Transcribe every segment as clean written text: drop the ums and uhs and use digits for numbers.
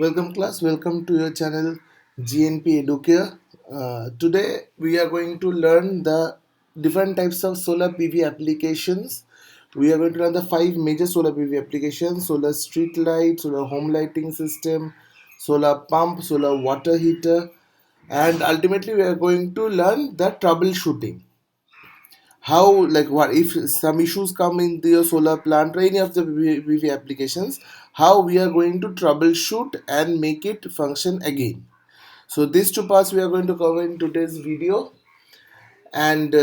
Welcome class, welcome to your channel GNP Educare. Today we are going to learn the different types of solar PV applications. We are going to learn the 5 major solar PV applications: solar street light, solar home lighting system, solar pump, solar water heater, and ultimately we are going to learn the troubleshooting. How, like, what if some issues come in your solar plant or any of the PV applications, how we are going to troubleshoot and make it function again. So these two parts we are going to cover in today's video, and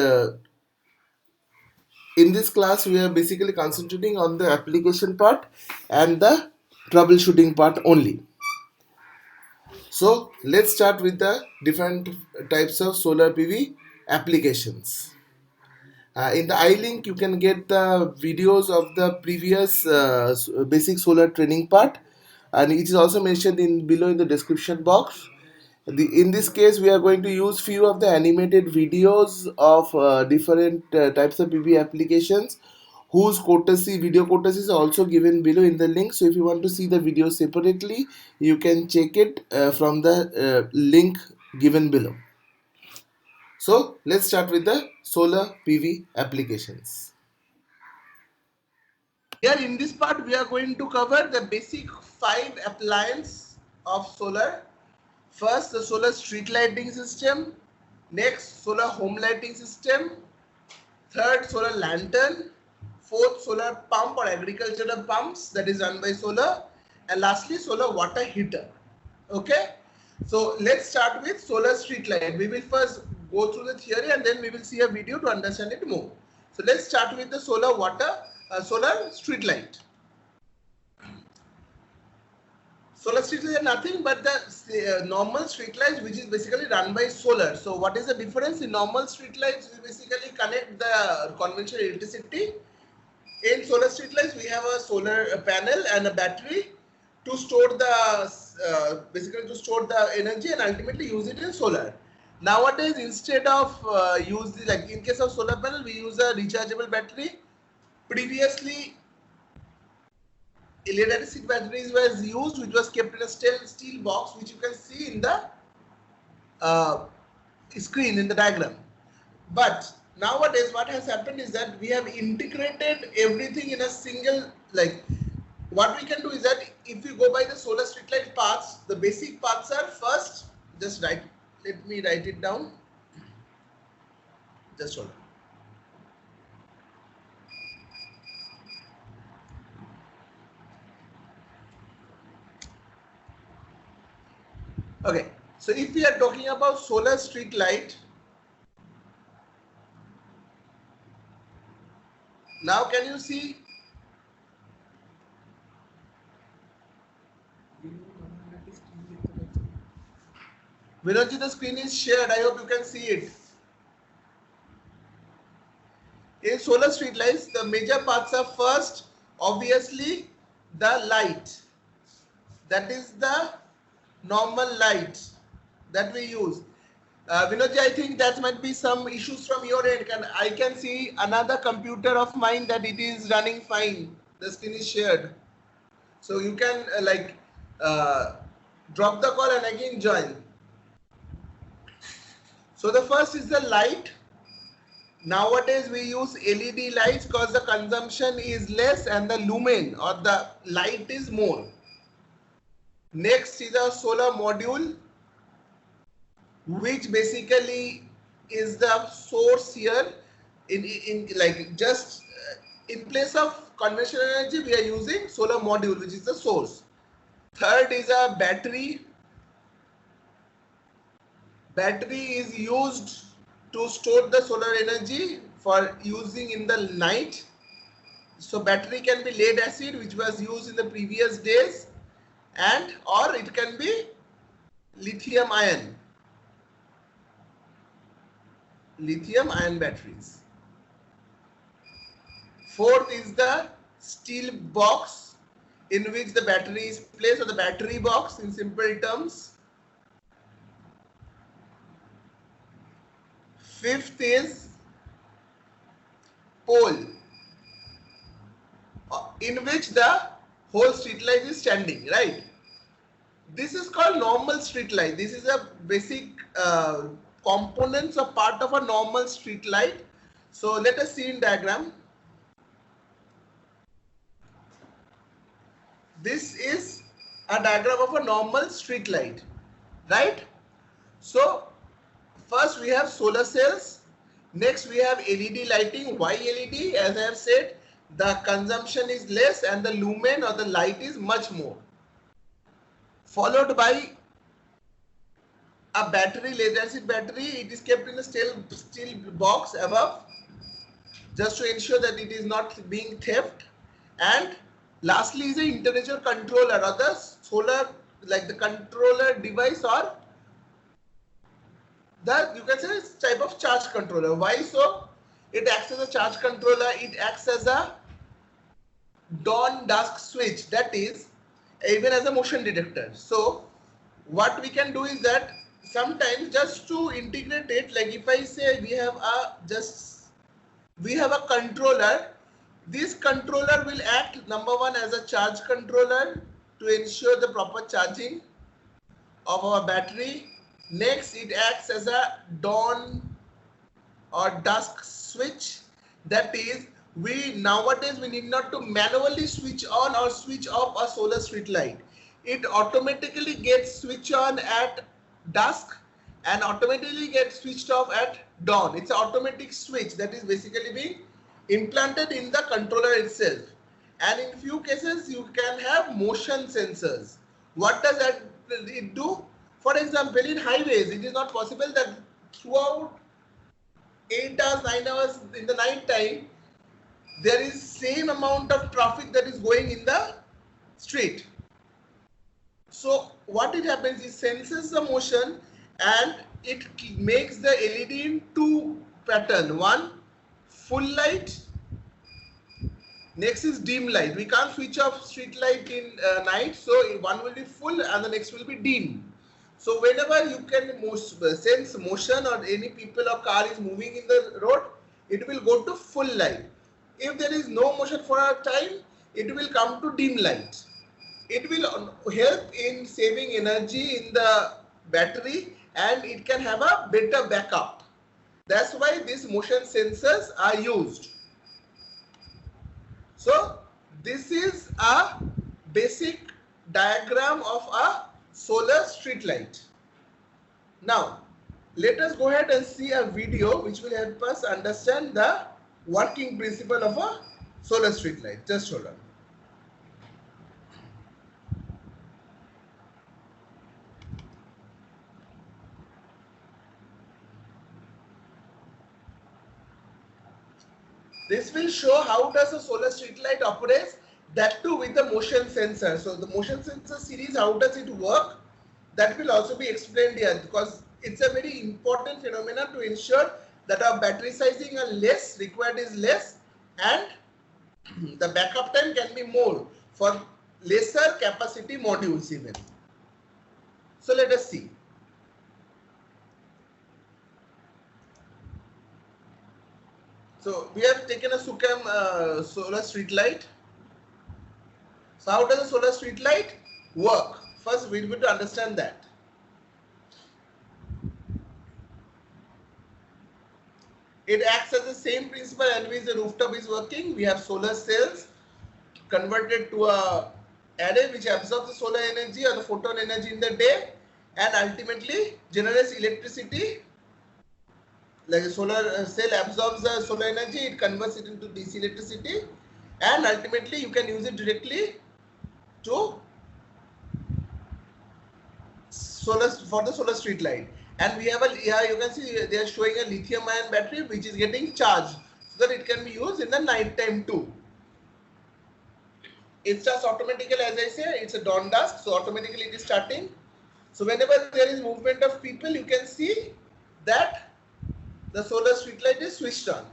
in this class we are basically concentrating on the application part and the troubleshooting part only. So let's start with the different types of solar PV applications. In the iLink, you can get the videos of the previous basic solar training part, and it is also mentioned in below in the description box. In this case, we are going to use few of the animated videos of different types of PV applications, whose video courtesy is also given below in the link. So if you want to see the video separately, you can check it from the link given below. So let's start with the solar PV applications. Here in this part we are going to cover the basic 5 appliances of solar. First, the solar street lighting system. Next, solar home lighting system. Third, solar lantern. Fourth, solar pump or agricultural pumps that is run by solar. And lastly, solar water heater. Okay, so let's start with solar street light. We will first go through the theory and then we will see a video to understand it more. So let's start with the solar street light. Solar street light is nothing but the normal street lights which is basically run by solar. So what is the difference? In normal street lights we basically connect the conventional electricity. In solar street lights we have a solar panel and a battery to store the basically to store the energy and ultimately use it in solar. Nowadays, instead of like in case of solar panel, we use a rechargeable battery. Previously, lead acid batteries was used, which was kept in a steel box, which you can see in the uh, screen in the diagram. But nowadays, what has happened is that we have integrated everything in a single, like, what we can do is that if you go by the solar street light parts, the basic parts are first, just let me write it down. Just hold on. Okay, so if we are talking about solar street light, now can you see? Vinodji, the screen is shared. I hope you can see it. In solar street lights, the major parts are first, obviously, the light. That is the normal light that we use. Vinodji, I think that might be some issues from your end. I can see another computer of mine that it is running fine. The screen is shared. So you can drop the call and again join. So the first is the light. Nowadays we use LED lights because the consumption is less and the lumen or the light is more. Next is a solar module, which basically is the source here. In place of conventional energy, we are using solar module, which is the source. Third is a battery. Battery is used to store the solar energy for using in the night. So battery can be lead acid, which was used in the previous days, and or it can be lithium ion batteries. Fourth is the steel box in which the battery is placed, or the battery box in simple terms. Fifth is pole in which the whole street light is standing, right? This is called normal street light. This is a basic components or part of a normal street light. So let us see in diagram. This is a diagram of a normal street light, right? So first we have solar cells. Next we have LED lighting. Why LED? As I have said, the consumption is less and the lumen or the light is much more. Followed by a battery, lead acid battery. It is kept in a steel box above, just to ensure that it is not being theft. And lastly is a temperature controller, or the solar, like the controller device, or the, you can say, type of charge controller. Why so? It acts as a charge controller. It acts as a dawn dusk switch, that is even as a motion detector. So what we can do is that sometimes, just to integrate it, like if I say we have a controller, this controller will act, number one, as a charge controller to ensure the proper charging of our battery. Next, it acts as a dawn or dusk switch, that is, nowadays we need not to manually switch on or switch off a solar street light. It automatically gets switched on at dusk and automatically gets switched off at dawn. It's an automatic switch that is basically being implanted in the controller itself. And in few cases you can have motion sensors. What does that it do? For example, in highways, it is not possible that throughout 8 hours, 9 hours in the night time, there is same amount of traffic that is going in the street. So what it happens is senses the motion and it makes the LED in two pattern. One, full light. Next is dim light. We can't switch off street light in night, so one will be full and the next will be dim. So whenever you can sense motion or any people or car is moving in the road, it will go to full light. If there is no motion for a time, it will come to dim light. It will help in saving energy in the battery and it can have a better backup. That's why these motion sensors are used. So this is a basic diagram of a solar street light. Now let us go ahead and see a video which will help us understand the working principle of a solar street light. Just hold on. This will show how does a solar street light operates, that too with the motion sensor. So the motion sensor series, how does it work? That will also be explained here, because it's a very important phenomenon to ensure that our battery sizing are less, required is less, and the backup time can be more for lesser capacity modules even. So let us see. So we have taken a SUCAM solar street light. So how does a solar street light work? First we need to understand that. It acts as the same principle and which the rooftop is working. We have solar cells converted to a array which absorbs the solar energy or the photon energy in the day and ultimately generates electricity. Like a solar cell absorbs the solar energy, it converts it into DC electricity, and ultimately you can use it directly to for the solar street light. And we have a, here you can see they are showing a lithium ion battery which is getting charged so that it can be used in the night time too. It starts automatically, as I say, it's a dawn dusk, so automatically it is starting. So whenever there is movement of people, you can see that the solar street light is switched on.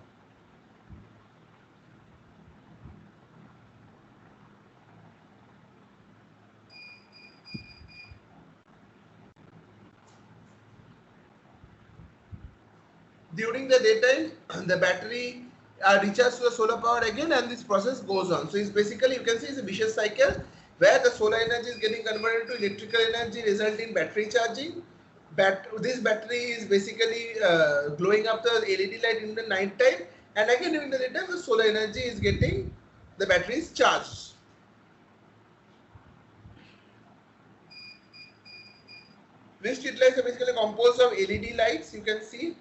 During the daytime, the battery recharges to the solar power again and this process goes on. So it's basically, you can see it's a vicious cycle. where the solar energy is getting converted to electrical energy, resulting in battery charging. This battery is basically glowing up the LED light in the night time, and again during the daytime the solar energy is getting, the battery is charged. These street lights are basically composed of LED lights. You can see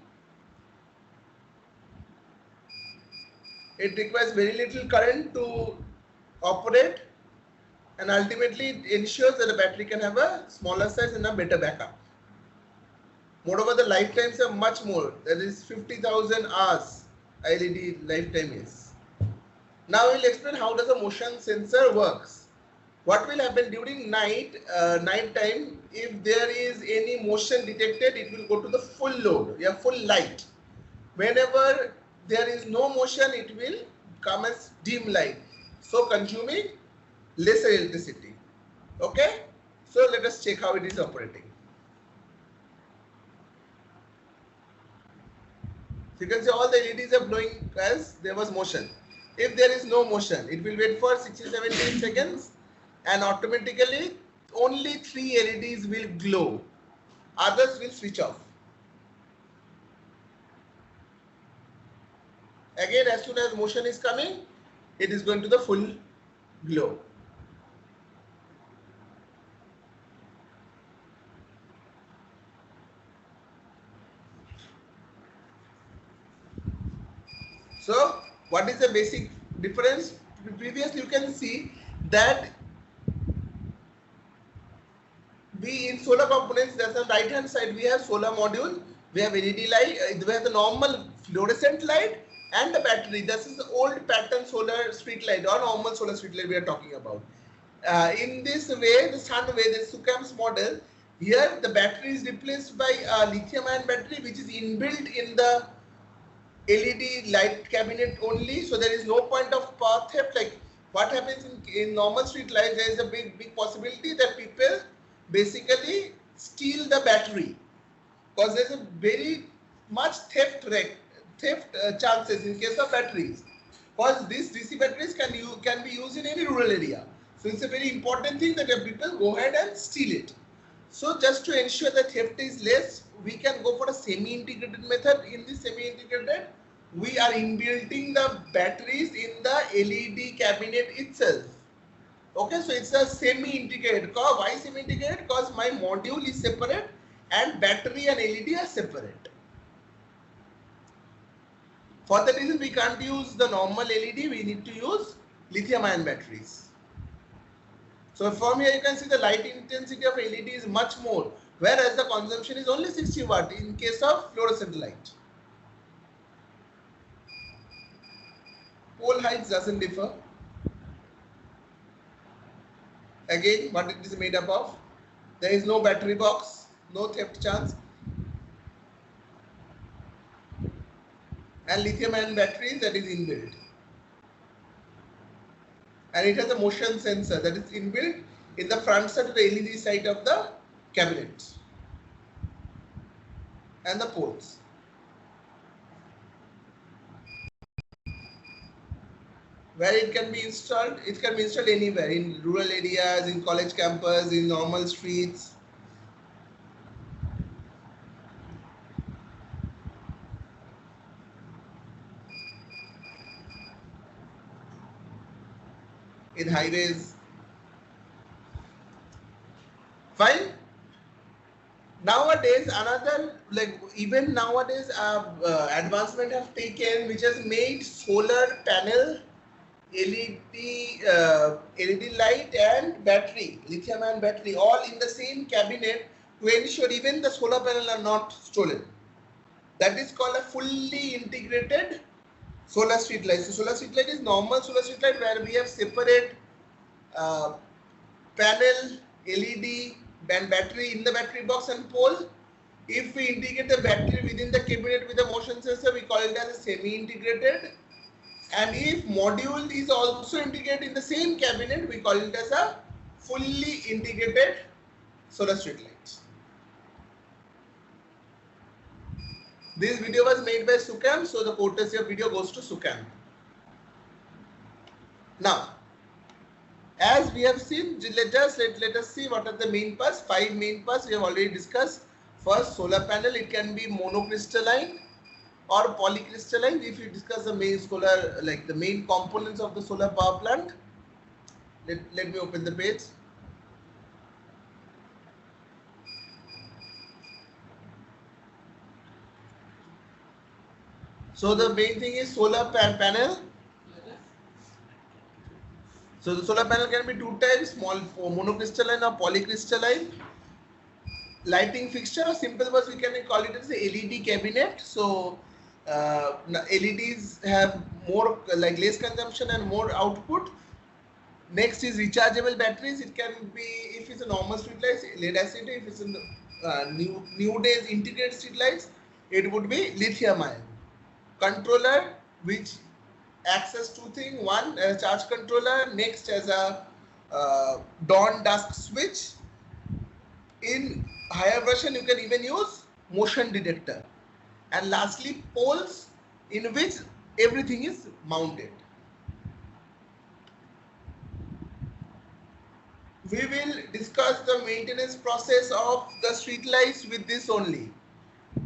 it requires very little current to operate, and ultimately it ensures that the battery can have a smaller size and a better backup. Moreover, the lifetimes are much more, that is 50,000 hours LED lifetime is. Now we'll explain how does a motion sensor works. What will happen during night time, if there is any motion detected, it will go to the full load, full light. Whenever there is no motion, it will come as dim light, so consuming lesser electricity. Okay, so let us check how it is operating. So you can see all the LEDs are glowing as there was motion. If there is no motion, it will wait for 60-70 seconds, and automatically only 3 LEDs will glow, others will switch off. Again, as soon as motion is coming, it is going to the full glow. So what is the basic difference? Previously you can see that we in solar components, that's on right hand side, we have solar module, we have LED light, we have the normal fluorescent light and the battery. This is the old pattern solar street light or normal solar street light we are talking about. In this way, the sun way, the SUCAM's model, here the battery is replaced by a lithium ion battery which is inbuilt in the LED light cabinet only, so there is no point of power theft. Like what happens in normal street lights, there is a big possibility that people basically steal the battery, because there is a very much theft chances in case of batteries, because these DC batteries can be used in any rural area. So it's a very important thing that people go ahead and steal it. So just to ensure that theft is less, we can go for a semi-integrated method. In this semi-integrated, we are inbuilting the batteries in the LED cabinet itself. Okay, so it's a semi-integrated. Why semi-integrated? Because my module is separate and battery and LED are separate. For that reason, we can't use the normal LED, we need to use lithium ion batteries. So from here you can see the light intensity of LED is much more, whereas the consumption is only 60 watt in case of fluorescent light. Pole height doesn't differ. Again, what it is made up of? There is no battery box, no theft chance, and lithium ion battery that is inbuilt. And it has a motion sensor that is inbuilt in the front side of the LED side of the cabinet and the poles. Where it can be installed? It can be installed anywhere, in rural areas, in college campus, in normal streets. In highways. Fine. Nowadays, even nowadays, advancement have taken which has made solar panel, LED light and battery, lithium ion battery, all in the same cabinet to ensure even the solar panel are not stolen. That is called a fully integrated solar street light. So solar street light is normal solar street light where we have separate panel, LED and battery in the battery box and pole. If we integrate the battery within the cabinet with a motion sensor, we call it as a semi-integrated. And if module is also integrated in the same cabinet, we call it as a fully integrated solar street light. This video was made by SUCAM, so the courtesy of video goes to SUCAM. Now, As we have seen, let us see what are the main parts. 5 main parts we have already discussed. First, solar panel, it can be monocrystalline or polycrystalline. If you discuss the main solar, like the main components of the solar power plant, let me open the page. So the main thing is solar panel. So the solar panel can be two types, small monocrystalline or polycrystalline. Lighting fixture, or simple words we can call it as the LED cabinet. So LEDs have more like less consumption and more output. Next is rechargeable batteries. It can be, if it's a normal street lights, lead acid. If it's in new days integrated street lights, it would be lithium ion. Controller, which access two things. One, a charge controller. Next, as a dawn dusk switch. In higher version, you can even use motion detector. And lastly, poles in which everything is mounted. We will discuss the maintenance process of the street lights with this only.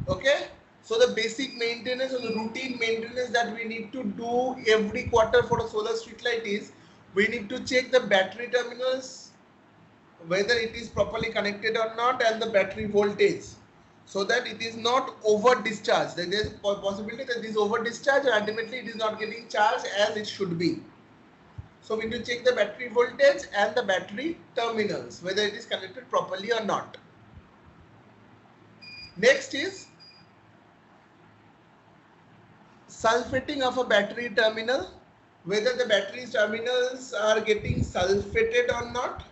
Okay. So the basic maintenance or the routine maintenance that we need to do every quarter for a solar street light is, we need to check the battery terminals, whether it is properly connected or not, and the battery voltage, so that it is not over discharged. There is a possibility that this over discharge and ultimately it is not getting charged as it should be. So we need to check the battery voltage and the battery terminals, whether it is connected properly or not. Next is sulfating of a battery terminal, whether the battery terminals are getting sulfated or not.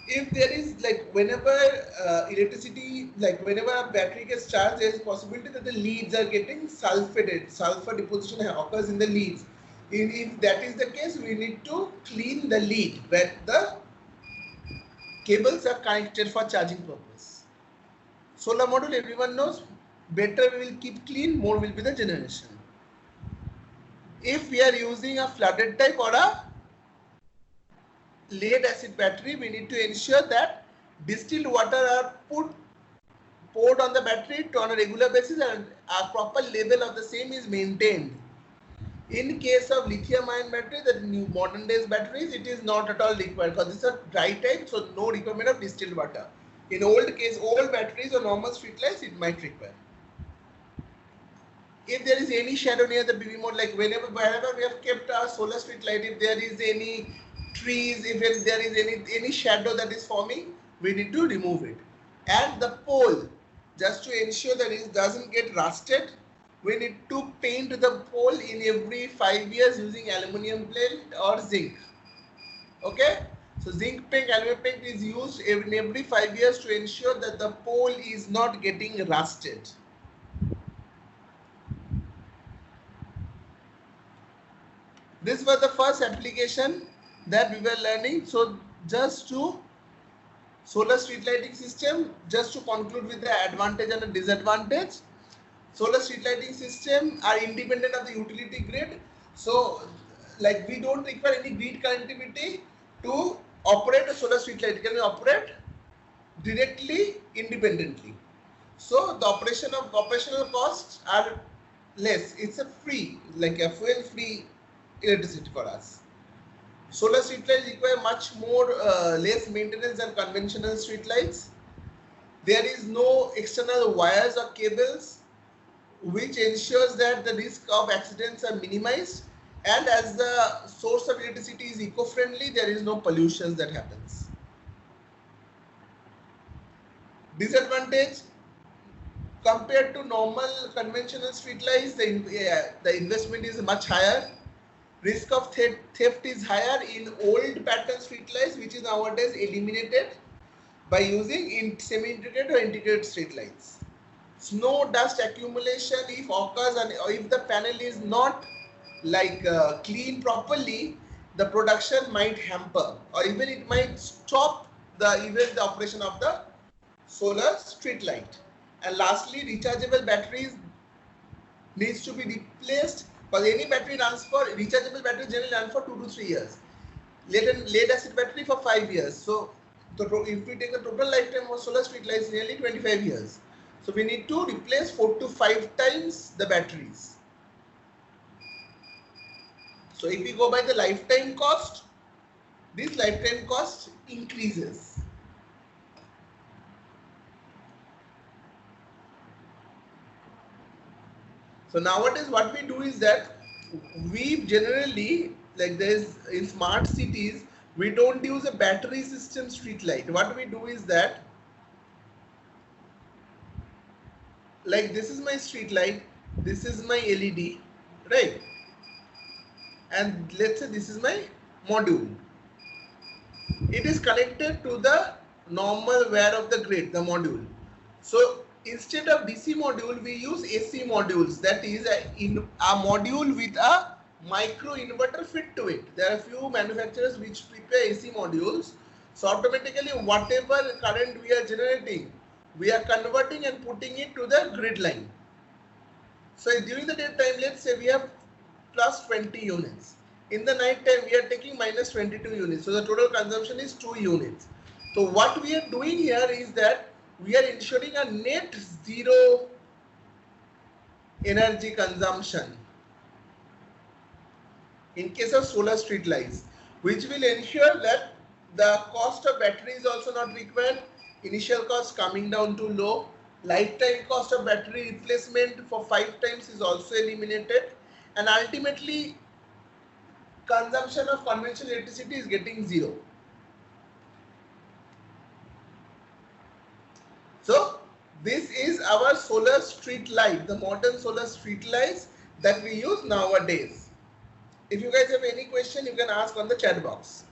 If there is, like, whenever electricity, like whenever a battery gets charged, there is possibility that the leads are getting sulfated. Sulfur deposition occurs in the leads. If that is the case, we need to clean the lead where the cables are connected for charging purpose. Solar module, everyone knows, better we will keep clean, more will be the generation. If we are using a flooded type or a lead acid battery, we need to ensure that distilled water are poured on the battery on a regular basis and a proper level of the same is maintained. In case of lithium ion battery, the new modern days batteries, it is not at all required because this is a dry type, so no requirement of distilled water. In old batteries or normal street lights, it might require. If there is any shadow near the PV mode, like wherever we have kept our solar street light, if there is any trees, if there is any shadow that is forming, we need to remove it. And the pole, just to ensure that it doesn't get rusted, we need to paint the pole in every 5 years using aluminum plate or zinc. Okay, so zinc paint, aluminum paint is used in every 5 years to ensure that the pole is not getting rusted. This was the first application that we were learning. So just to solar street lighting system, just to conclude with the advantage and the disadvantage. Solar street lighting system are independent of the utility grid. So like we don't require any grid connectivity to operate a solar street light. It can operate directly independently. So the operational costs are less. It's a free, like a fuel free electricity for us. Solar street lights require much more less maintenance than conventional street lights. There is no external wires or cables, which ensures that the risk of accidents are minimized, and as the source of electricity is eco-friendly, there is no pollution that happens. Disadvantage: compared to normal conventional street lights, the investment is much higher. Risk of theft is higher in old pattern street lights, which is nowadays eliminated by using semi-integrated or integrated street lights. Snow dust accumulation, if occurs, and if the panel is not like cleaned properly, the production might hamper, or even it might stop the operation of the solar street light. And lastly, rechargeable batteries needs to be replaced Because any battery runs for, rechargeable battery generally run for 2 to 3 years. Lead acid battery for 5 years. So if we take the total lifetime of solar street lights, nearly 25 years. So we need to replace 4 to 5 times the batteries. So if we go by the lifetime cost, this lifetime cost increases. So nowadays what we do is that we generally, like there's in smart cities, we don't use a battery system street light. What we do is that, like this is my street light, this is my LED, right? And let's say this is my module. It is connected to the normal wire of the grid, the module. So instead of DC module, we use AC modules. That is a module with a micro inverter fit to it. There are a few manufacturers which prepare AC modules. So automatically whatever current we are generating, we are converting and putting it to the grid line. So during the daytime, let's say we have plus 20 units. In the night time, we are taking minus 22 units. So the total consumption is 2 units. So what we are doing here is that we are ensuring a net zero energy consumption in case of solar street lights, which will ensure that the cost of battery is also not required, initial cost coming down to low, lifetime cost of battery replacement for 5 times is also eliminated, and ultimately consumption of conventional electricity is getting zero. So this is our solar street light, the modern solar street lights that we use nowadays. If you guys have any question, you can ask on the chat box.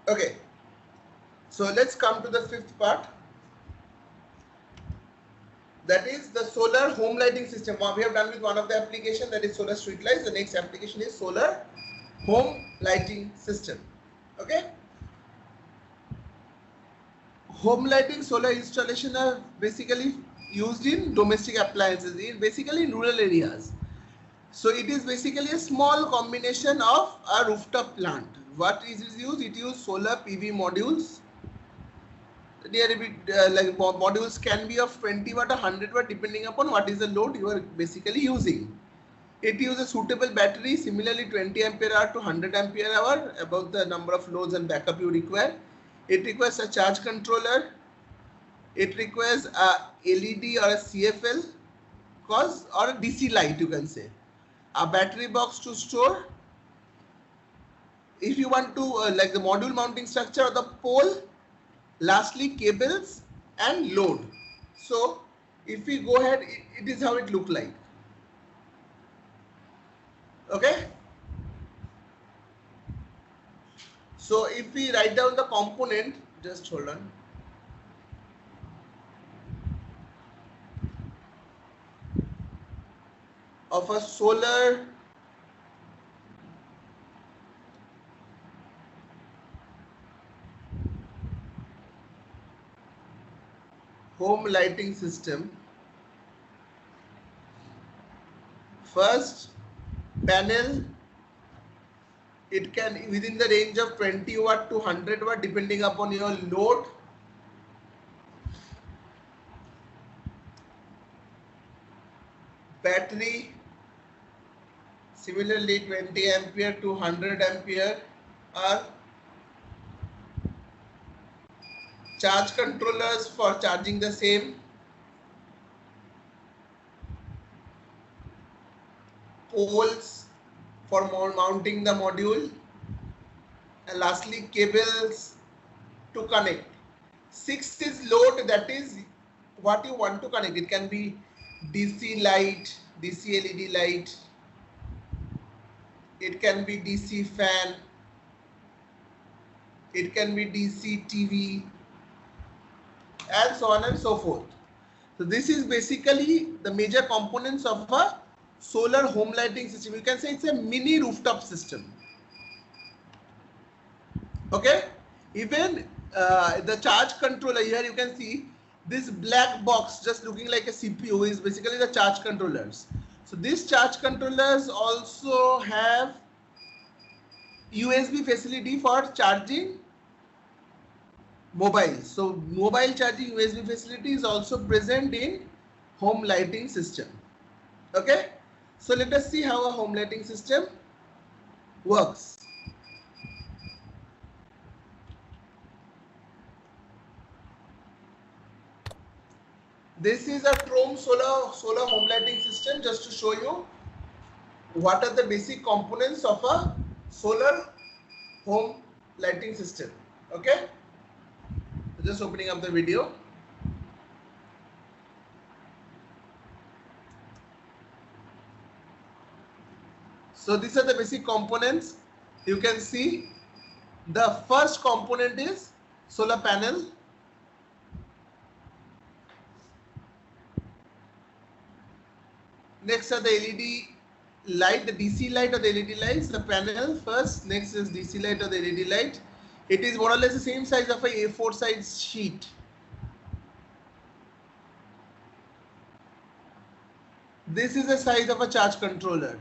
Okay, so let's come to the fifth part. That is the solar home lighting system. We have done with one of the application, that is solar street lights. The next application is solar home lighting system. Okay. Home lighting solar installation are basically used in domestic appliances, basically in rural areas. So it is basically a small combination of a rooftop plant. What is used? It uses solar PV modules. Like modules can be of 20 watt or 100 watt depending upon what is the load you are basically using. It uses suitable battery, similarly 20 ampere hour to 100 ampere hour, above the number of loads and backup you require. It requires a charge controller. It requires a LED or a CFL cause, or a DC light you can say. A battery box to store. If you want to like the module mounting structure or the pole, lastly cables and load. So if we go ahead, it is how it look like. Okay. So if we write down the component, just hold on. Of a solar home lighting system. First panel, it can within the range of 20 watt to 100 watt depending upon your load. Battery, similarly 20 ampere to 100 ampere are. Charge controllers for charging the same. Poles for mounting the module, and lastly cables to connect. Sixth is load, that is what you want to connect. It can be DC light, DC LED light, it can be DC fan, it can be DC TV, and so on and so forth. So this is basically the major components of a solar home lighting system. You can say it's a mini rooftop system. Okay, even the charge controller, here you can see this black box just looking like a CPU is basically the charge controllers. So these charge controllers also have USB facility for charging mobile. So mobile charging USB facility is also present in home lighting system. Okay, so let us see how a home lighting system works. This is a Trome solar home lighting system, just to show you what are the basic components of a solar home lighting system. Okay, just opening up the video. So these are the basic components. You can see the first component is solar panel. Next are the LED light, the DC light or the LED lights, the panel first. Next is DC light or the LED light. It is more or less the same size of a A4 size sheet. This is the size of a charge controller.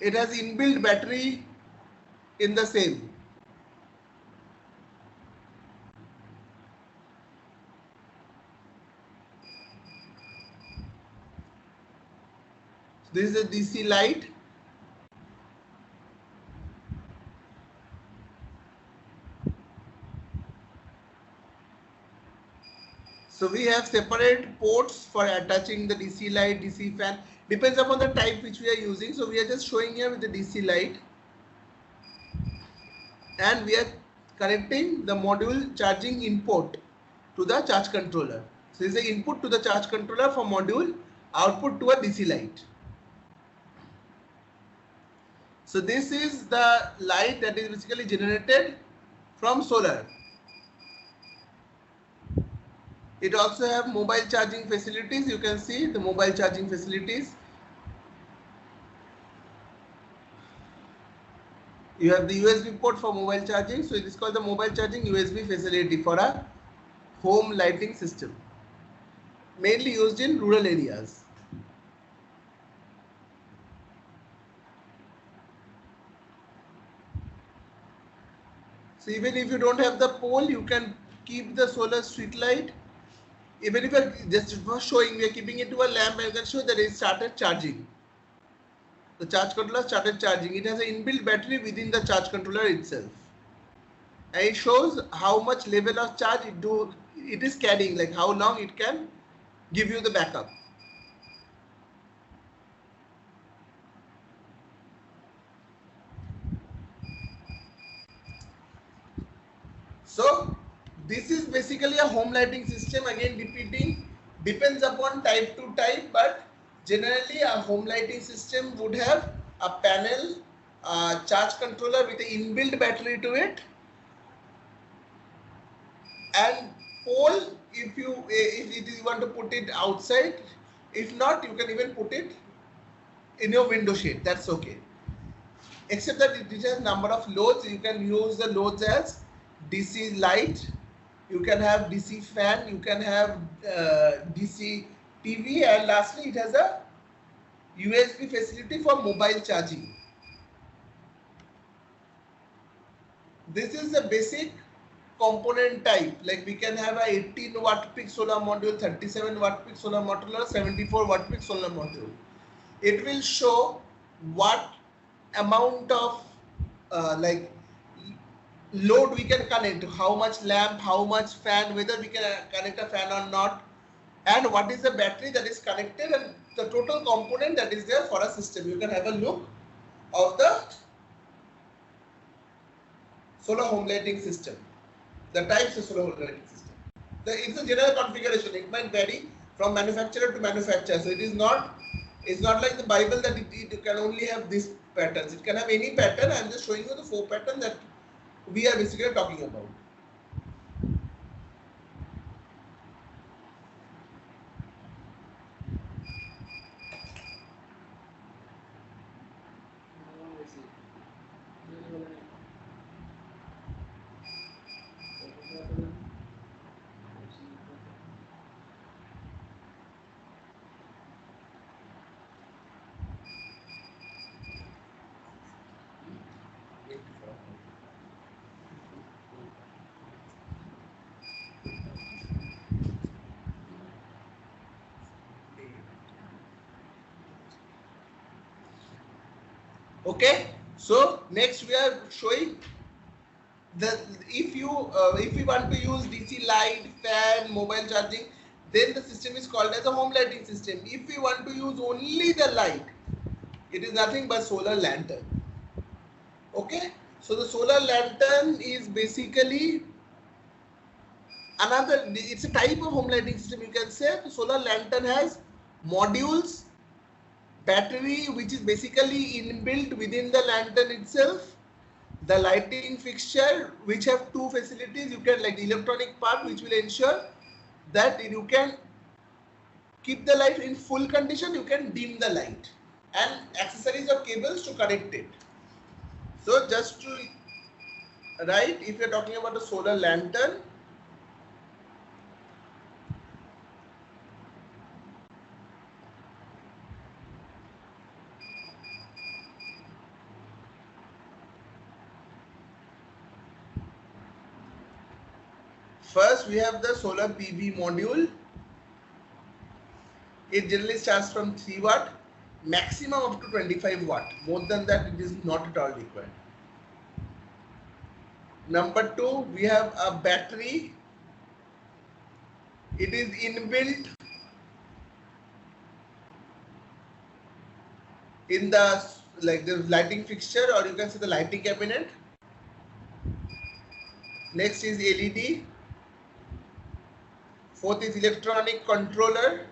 It has inbuilt battery in the same. This is a DC light. So we have separate ports for attaching the DC light, DC fan. Depends upon the type which we are using. So we are just showing here with the DC light. And we are connecting the module charging input to the charge controller. So this is the input to the charge controller for module, output to a DC light. So this is the light that is basically generated from solar. It also have mobile charging facilities. You can see the mobile charging facilities. You have the USB port for mobile charging. So it is called the mobile charging USB facility for a home lighting system, mainly used in rural areas. So even if you don't have the pole, you can keep the solar street light. Even if you're just for showing, we are keeping it to a lamp, and you can show that it started charging. The charge controller started charging. It has an inbuilt battery within the charge controller itself, and it shows how much level of charge it is carrying, like how long it can give you the backup. So this is basically a home lighting system. Again repeating, depends upon type to type, but generally a home lighting system would have a panel, charge controller with an inbuilt battery to it, and pole if you want to put it outside. If not, you can even put it in your window shade, that's okay. Except that it has number of loads. You can use the loads as DC light, you can have DC fan, you can have DC TV, and lastly it has a USB facility for mobile charging. This is the basic component type. Like we can have a 18 watt peak solar module, 37 watt peak solar module, or 74 watt peak solar module. It will show what amount of like load we can connect, how much lamp, how much fan, whether we can connect a fan or not, and what is the battery that is connected, and the total component that is there for a system. You can have a look of the solar home lighting system, the types of solar home lighting system. it's a general configuration. It might vary from manufacturer to manufacturer. So it's not like the Bible that it can only have these patterns. It can have any pattern. I'm just showing you the 4 patterns that we are basically talking about. Okay, so next we are showing the if we want to use DC light, fan, mobile charging, then the system is called as a home lighting system. If we want to use only the light, it is nothing but solar lantern. Okay, so the solar lantern is basically it's a type of home lighting system, you can say. The solar lantern has modules, battery which is basically inbuilt within the lantern itself, the lighting fixture which have 2 facilities. You can, like the electronic part, which will ensure that you can keep the light in full condition, you can dim the light, and accessories or cables to connect it. So just to write, if you're talking about a solar lantern, first we have the solar PV module. It generally starts from 3 watt, maximum up to 25 watt. More than that, it is not at all required. Number 2, we have a battery. It is inbuilt in the lighting fixture, or you can say the lighting cabinet. Next is LED. Fourth is electronic controller,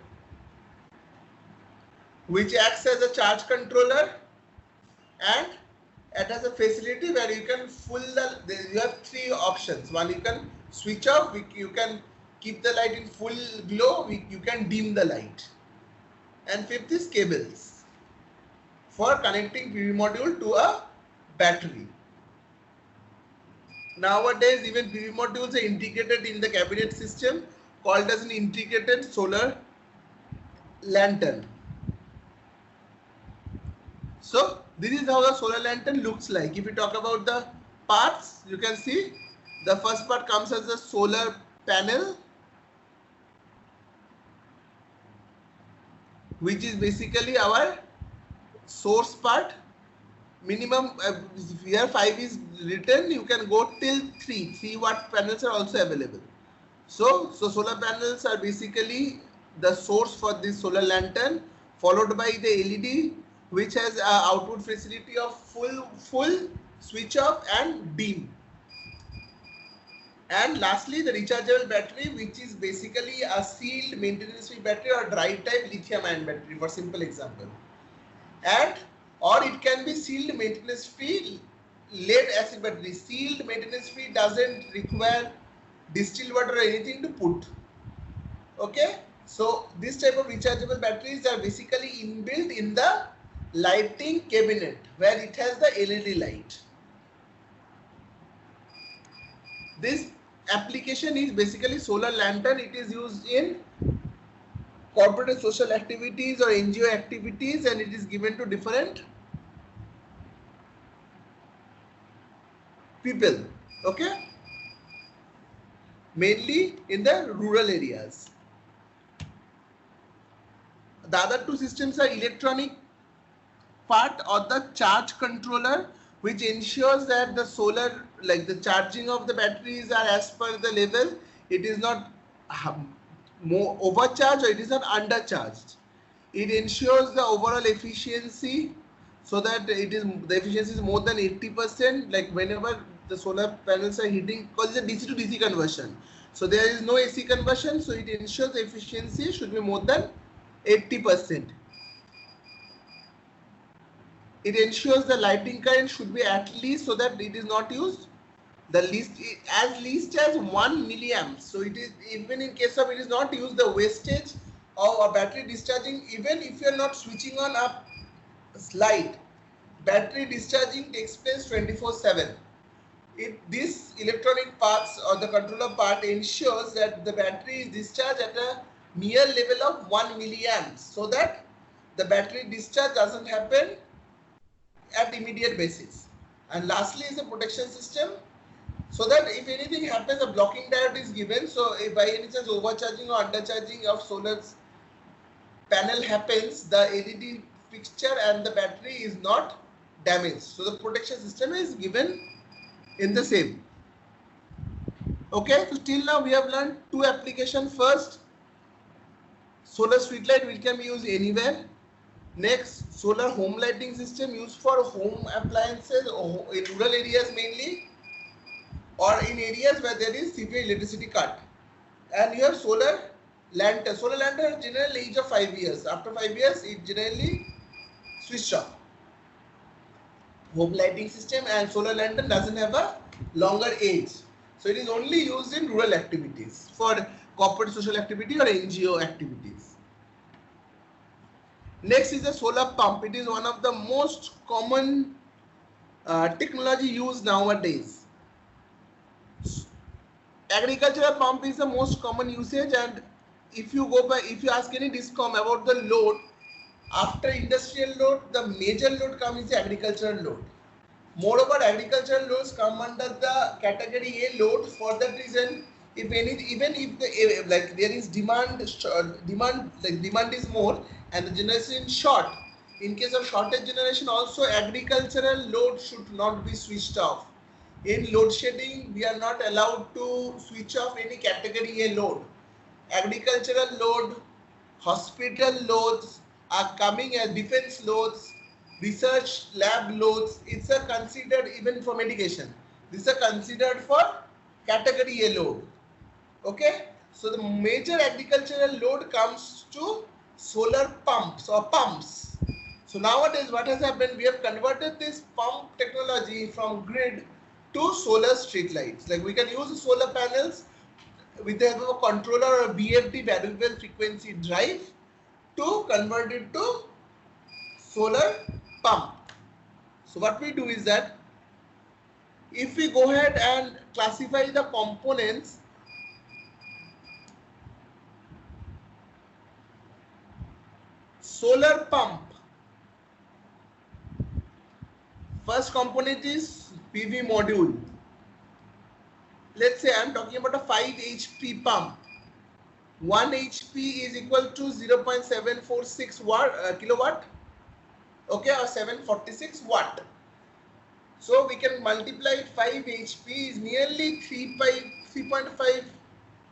which acts as a charge controller, and it has a facility where you can you have 3 options. One, you can switch off, you can keep the light in full glow, you can dim the light. And fifth is cables for connecting PV module to a battery. Nowadays, even PV modules are integrated in the cabinet system, called as an integrated solar lantern. So this is how the solar lantern looks like. If we talk about the parts, you can see the first part comes as a solar panel, which is basically our source part. Minimum here 5 is written, you can go till 3 watt panels are also available. So solar panels are basically the source for this solar lantern, followed by the LED, which has output facility of full switch off and dim. And lastly, the rechargeable battery, which is basically a sealed maintenance free battery or dry type lithium ion battery, for simple example. And or it can be sealed maintenance free lead acid battery. Sealed maintenance free doesn't require distilled water or anything to put. Okay, so this type of rechargeable batteries are basically inbuilt in the lighting cabinet, where it has the LED light. This application is basically solar lantern. It is used in corporate and social activities or NGO activities, and it is given to different people. Okay, mainly in the rural areas. The other 2 systems are electronic part or the charge controller, which ensures that the solar, the charging of the batteries are as per the level. It is not more overcharged or it is not undercharged. It ensures the overall efficiency, so that the efficiency is more than 80%. Like whenever the solar panels are heating, because it's a DC to DC conversion, So there is no AC conversion, so it ensures the efficiency should be more than 80%. It ensures the lighting current should be at least, so that it is not used the least as 1 milliamps. So it is, even in case of it is not used the wastage of a battery discharging, even if you are not switching on a slide, battery discharging takes place 24/7. This electronic parts or the controller part ensures that the battery is discharged at a mere level of 1 milliamps, so that the battery discharge doesn't happen at immediate basis. And lastly is the protection system, so that if anything happens, a blocking diode is given. So if by any chance overcharging or undercharging of solar panel happens, the LED fixture and the battery is not damaged. So the protection system is given in the same. Okay, so till now we have learned two applications. First, solar street light which can be used anywhere. Next, solar home lighting system used for home appliances in rural areas mainly, or in areas where there is severe electricity cut. And you have solar lantern. Solar lantern has general age of 5 years. After 5 years, it generally switched off. Home lighting system and solar lantern doesn't have a longer age. So it is only used in rural activities for corporate social activity or NGO activities. Next is the solar pump. It is one of the most common technology used nowadays. Agricultural pump is the most common usage, and if you ask any discom about the load, after industrial load, the major load comes is the agricultural load. Moreover, agricultural loads come under the category A load. For that reason, if any, even if the like there is demand is more and the generation is short, in case of shortage generation also agricultural load should not be switched off. In load shedding, we are not allowed to switch off any category A load. Agricultural load, hospital loads are coming as defense loads, research lab loads. It's a considered, even for medication, these are considered for category A load. Okay, so the major agricultural load comes to solar pumps or pumps. So nowadays what has happened, we have converted this pump technology from grid to solar street lights. Like we can use solar panels with the help of a controller or a VFD, variable frequency drive, to convert it to solar pump. So what we do is that if we go ahead and classify the components, solar pump, first component is PV module. Let's say I am talking about a 5 HP pump. 1 HP is equal to 0.746 kilowatt, okay, or 746 watt. So we can multiply 5 HP is nearly 3.5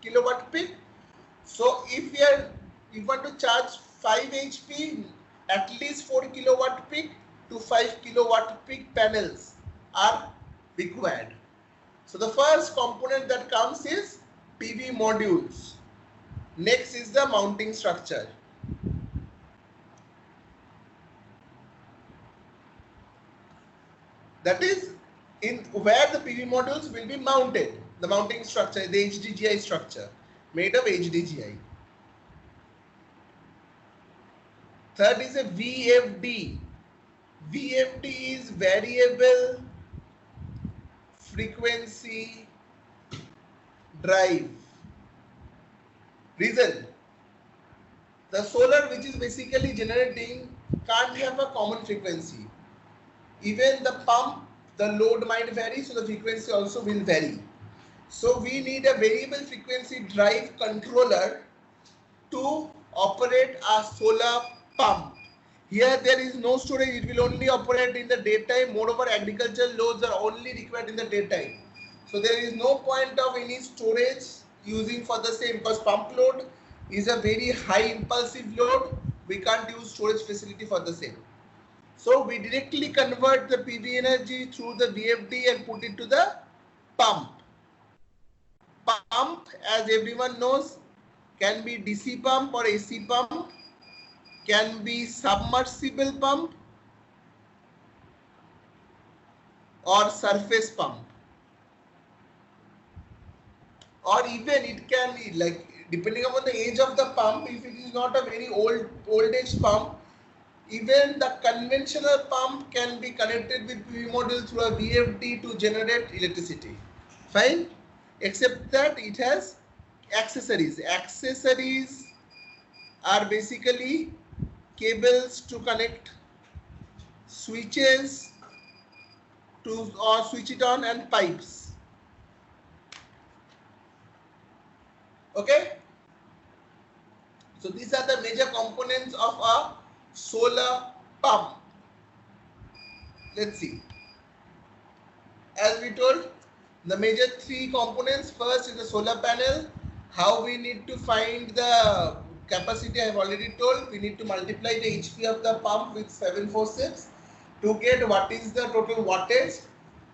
kilowatt peak. So if you want to charge 5 HP, at least 4 kilowatt peak to 5 kilowatt peak panels are required. So the first component that comes is PV modules. Next is the mounting structure. That is in where the PV modules will be mounted. The mounting structure, the HDGI structure, made of HDGI. Third is a VFD. VFD is variable frequency drive. Reason: the solar which is basically generating can't have a common frequency. Even the pump, the load might vary, so the frequency also will vary. So we need a variable frequency drive controller to operate a solar pump. Here there is no storage, it will only operate in the daytime. Moreover, agricultural loads are only required in the daytime. So there is no point of any storage using for the same, because pump load is a very high impulsive load. We can't use storage facility for the same. So we directly convert the PV energy through the VFD and put it to the pump. Pump, as everyone knows, can be DC pump or AC pump, can be submersible pump or surface pump, or even it can be like, depending upon the age of the pump, if it is not a very old age pump, even the conventional pump can be connected with PV module through a VFD to generate electricity. Fine, except that it has accessories. Accessories are basically cables to connect, switches to or switch it on, and pipes. Okay, so these are the major components of a solar pump. Let's see. As we told, the major three components. First is the solar panel. How we need to find the capacity, I have already told. We need to multiply the HP of the pump with 746 to get what is the total wattage,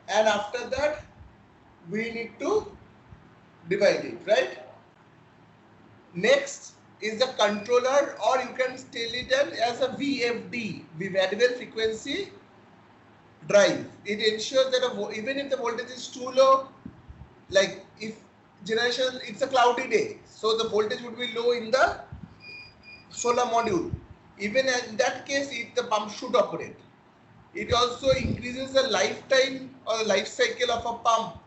and after that we need to divide it, right? Next is the controller, or you can tell it as a VFD, variable frequency drive. It ensures that even if the voltage is too low, like if generation, it's a cloudy day, so the voltage would be low in the solar module, even in that case the pump should operate. It also increases the lifetime or the life cycle of a pump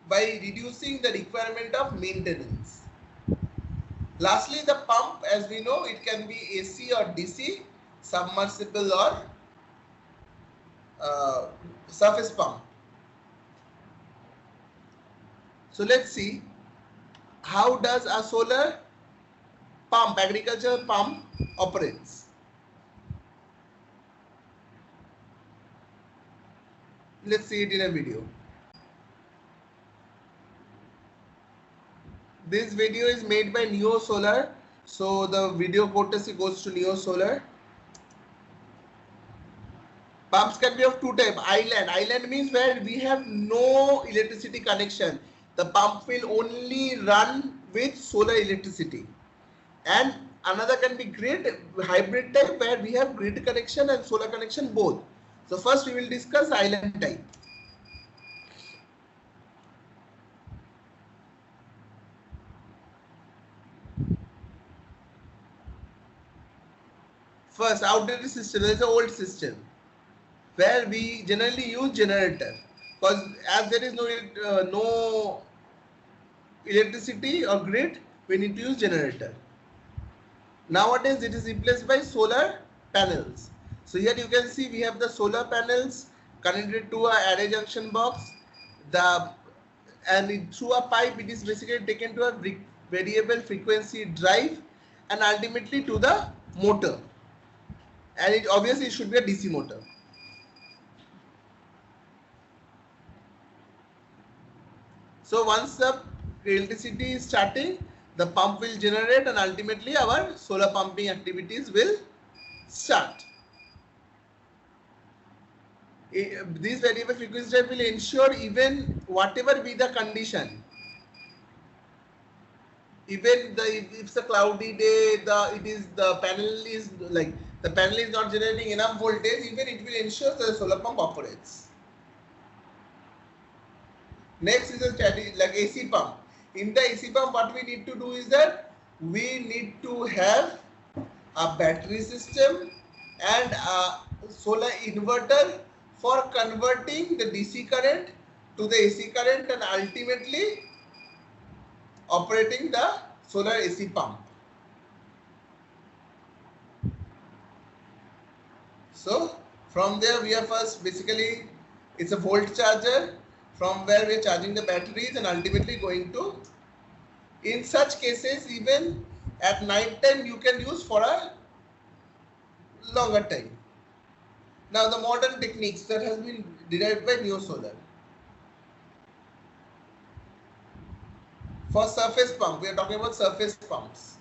by reducing the requirement of maintenance. Lastly, the pump, as we know, it can be AC or DC, submersible or surface pump. So let's see, how does a solar pump, agricultural pump, operates. Let's see it in a video. This video is made by Neo Solar, so the video courtesy goes to Neo Solar. Pumps can be of two types. Island means where we have no electricity connection. The pump will only run with solar electricity. And another can be grid, hybrid type, where we have grid connection and solar connection both. So first we will discuss island type. First, outdated system. There is an old system where we generally use generator, because as there is no electricity or grid, we need to use generator. Nowadays it is replaced by solar panels. So here you can see we have the solar panels connected to a array junction box, through a pipe it is basically taken to a variable frequency drive and ultimately to the motor, and it obviously should be a DC motor. So once the electricity is starting, the pump will generate and ultimately our solar pumping activities will start. This variable frequency drive will ensure even whatever be the condition, even if it's a cloudy day, the panel is not generating enough voltage, even it will ensure that the solar pump operates. Next is like AC pump. In the AC pump, what we need to do is that we need to have a battery system and a solar inverter for converting the DC current to the AC current and ultimately operating the solar AC pump. So from there we are first, basically it's a volt charger from where we are charging the batteries and ultimately going to, in such cases even at night time you can use for a longer time. Now the modern techniques that has been derived by Neo Solar. For surface pump, we are talking about surface pumps.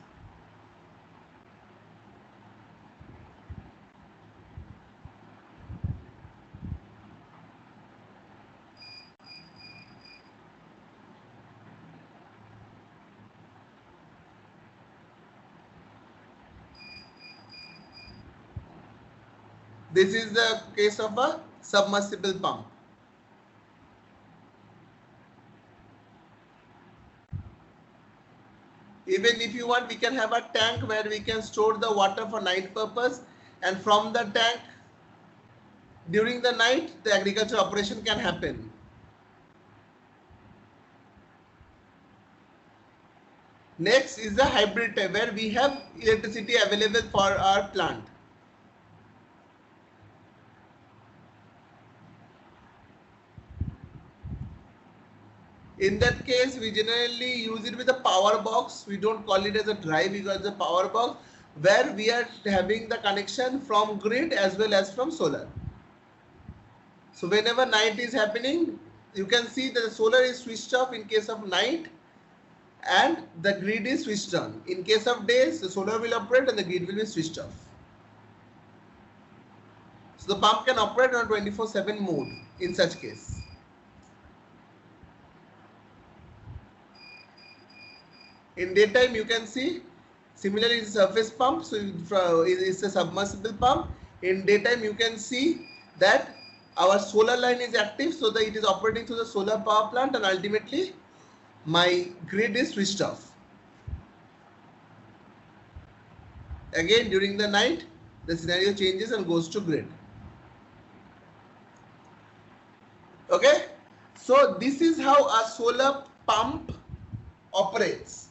This is the case of a submersible pump. Even if you want, we can have a tank where we can store the water for night purpose, and from the tank during the night the agriculture operation can happen. Next is the hybrid type, where we have electricity available for our plant. In that case, we generally use it with a power box. We don't call it as a drive, because it's a power box where we are having the connection from grid as well as from solar. So whenever night is happening, you can see that the solar is switched off in case of night, and the grid is switched on. In case of days, the solar will operate and the grid will be switched off. So the pump can operate on 24/7 mode in such case. In daytime, you can see similarly it's a surface pump, so it's a submersible pump. In daytime, you can see that our solar line is active, so that it is operating through the solar power plant, and ultimately my grid is switched off. Again, during the night, the scenario changes and goes to grid. Okay, so this is how a solar pump operates.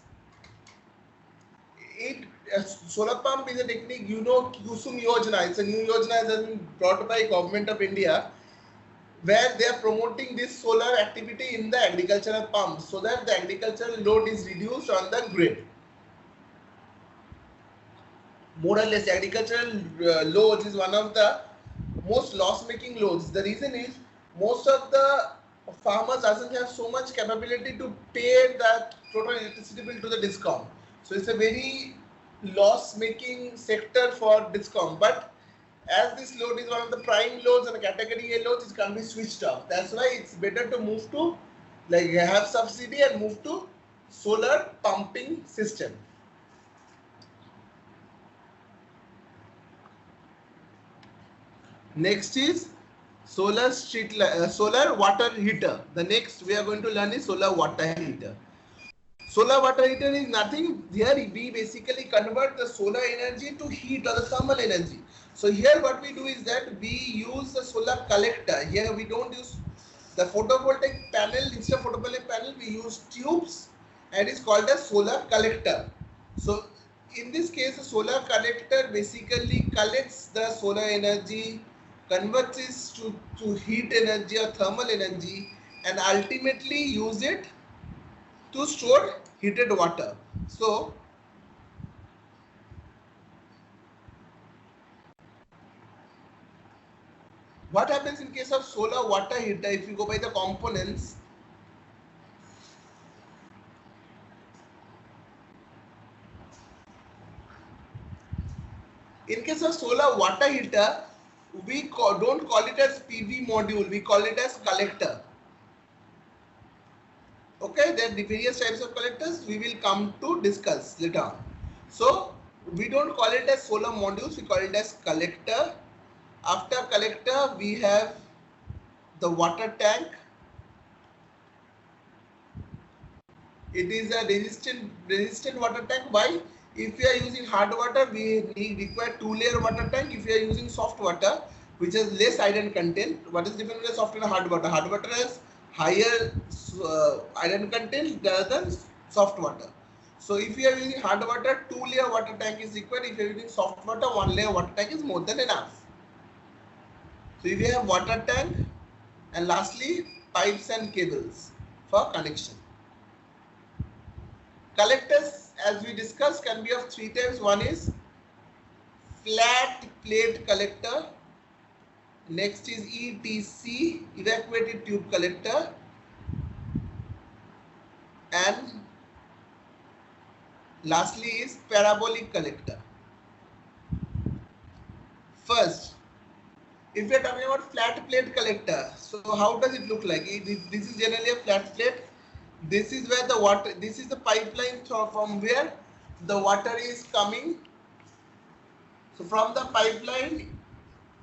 Solar pump is a technique, you know, Kusum Yojana. It's a new Yojana that has been brought by Government of India, where they are promoting this solar activity in the agricultural pumps, so that the agricultural load is reduced on the grid. More or less, agricultural loads is one of the most loss-making loads. The reason is most of the farmers doesn't have so much capability to pay that total electricity bill to the DISCOM. So it's a very loss-making sector for DISCOM. But as this load is one of the prime loads and category A loads, it can be switched off. That's why it's better to move to, like, have subsidy and move to solar pumping system. Next is solar water heater. The next we are going to learn is solar water heater. Solar water heater is nothing. Here we basically convert the solar energy to heat or the thermal energy. So here what we do is that we use the solar collector. Here we don't use the photovoltaic panel. Instead of photovoltaic panel, we use tubes, and it's called a solar collector. So in this case, the solar collector basically collects the solar energy, converts it to heat energy or thermal energy, and ultimately use it to store heated water. So what happens in case of solar water heater? If you go by the components, in case of solar water heater, we don't call it as PV module, we call it as collector. Okay, there are various types of collectors we will come to discuss later on. So we don't call it as solar modules, we call it as collector. After collector, we have the water tank. It is a resistant water tank. Why? If we are using hard water, we require 2-layer water tank. If we are using soft water, which has less iron content, what is the difference between soft and hard water? Hard water has higher iron content rather than soft water. So if you are using hard water, 2-layer water tank is required. If you are using soft water, 1-layer water tank is more than enough. So if you have water tank, and lastly pipes and cables for connection. Collectors, as we discussed, can be of 3 types. One is flat plate collector. Next is ETC, evacuated tube collector. And lastly is parabolic collector. First, if we are talking about flat plate collector, so how does it look like? This is generally a flat plate. This is where the water, this is the pipeline from where the water is coming. So from the pipeline,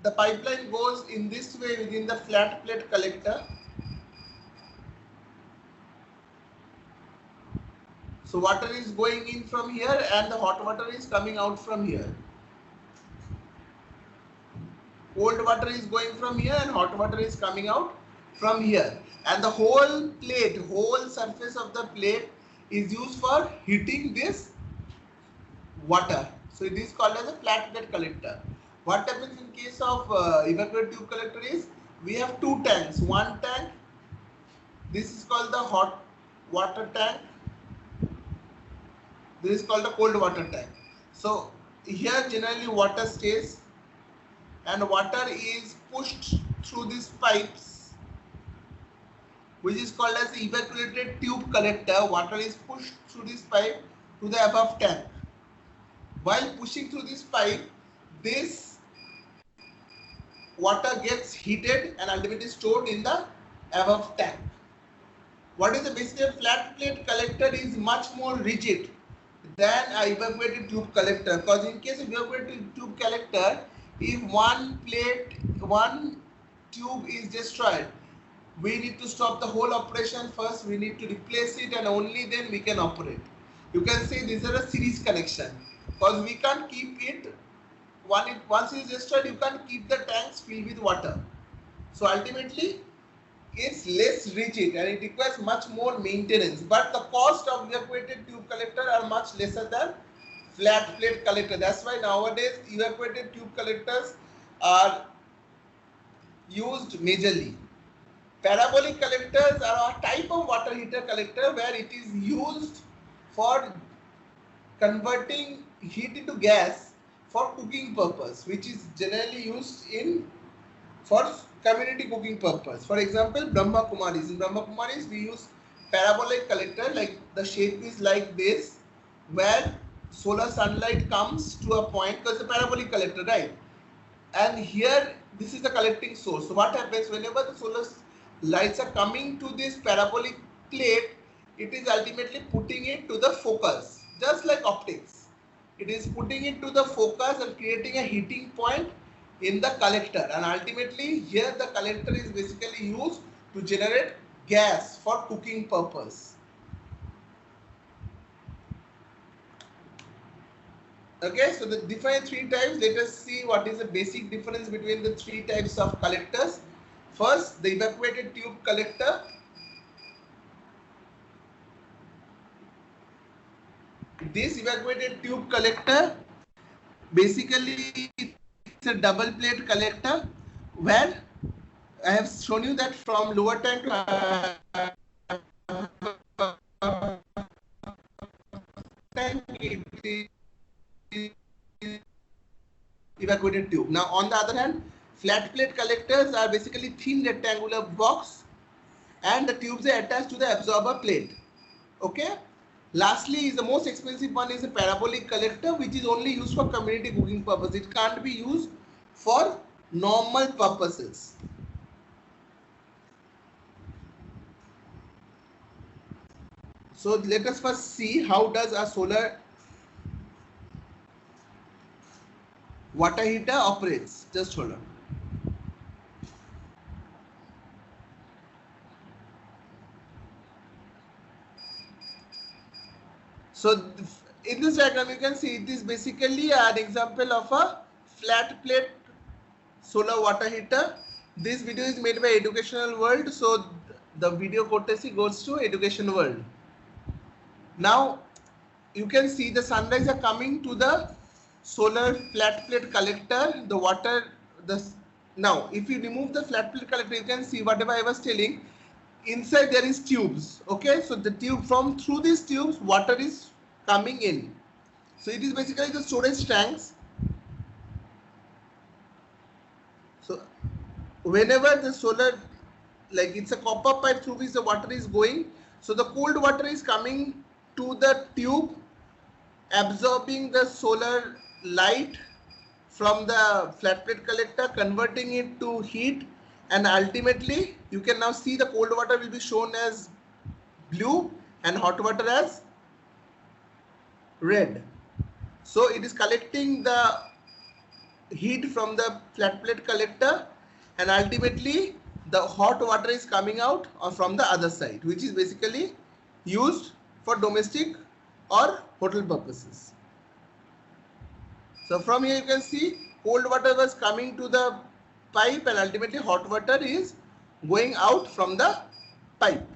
the pipeline goes in this way within the flat plate collector. So water is going in from here and the hot water is coming out from here. Cold water is going from here and hot water is coming out from here. And the whole plate, whole surface of the plate is used for heating this water. So it is called as a flat plate collector. What happens in case of evacuated tube collector is we have two tanks. One tank, this is called the hot water tank. This is called the cold water tank. So here generally water stays and water is pushed through these pipes, which is called as the evacuated tube collector. Water is pushed through this pipe to the above tank. While pushing through this pipe, this water gets heated and ultimately stored in the above tank. What is the basically flat plate collector is much more rigid than an evacuated tube collector, because in case of evacuated tube collector, if one tube is destroyed, we need to stop the whole operation first. We need to replace it and only then we can operate. You can say these are a series connection, because we can't keep it once it is destroyed, you can't keep the tanks filled with water. So ultimately it's less rigid and it requires much more maintenance, but the cost of evacuated tube collector are much lesser than flat plate collector. That's why nowadays evacuated tube collectors are used majorly. Parabolic collectors are a type of water heater collector where it is used for converting heat into gas for cooking purpose, which is generally used for community cooking purpose. For example, Brahma Kumaris. In Brahma Kumaris, we use parabolic collector, like the shape is like this, where solar sunlight comes to a point, because it's a parabolic collector, right? And here, this is the collecting source. So what happens whenever the solar lights are coming to this parabolic plate, it is ultimately putting it to the focus, just like optics. It is putting it to the focus and creating a heating point in the collector, and ultimately here the collector is basically used to generate gas for cooking purpose. Okay, so the different three types. Let us see what is the basic difference between the three types of collectors. First, the evacuated tube collector. This evacuated tube collector basically it's a double plate collector where I have shown you that from lower tank to tank it is evacuated tube. Now on the other hand, flat plate collectors are basically thin rectangular box and the tubes are attached to the absorber plate. Okay. Lastly, is the most expensive one is a parabolic collector, which is only used for community cooking purpose. It can't be used for normal purposes. So let us first see how does a solar water heater operates. Just hold on. So in this diagram you can see it is basically an example of a flat plate solar water heater. This video is made by Educational World, so the video courtesy goes to Education World. Now you can see the sunrays are coming to the solar flat plate collector. The water, now if you remove the flat plate collector, you can see whatever I was telling. Inside there is tubes. Okay, so the tube through these tubes water is coming in. So it is basically the storage tanks. So whenever the solar, like it's a copper pipe through which the water is going, so the cold water is coming to the tube, absorbing the solar light from the flat plate collector, converting it to heat, and ultimately you can now see the cold water will be shown as blue and hot water as red. So it is collecting the heat from the flat plate collector, and ultimately the hot water is coming out from the other side, which is basically used for domestic or hotel purposes. So from here you can see cold water was coming to the pipe and ultimately hot water is going out from the pipe.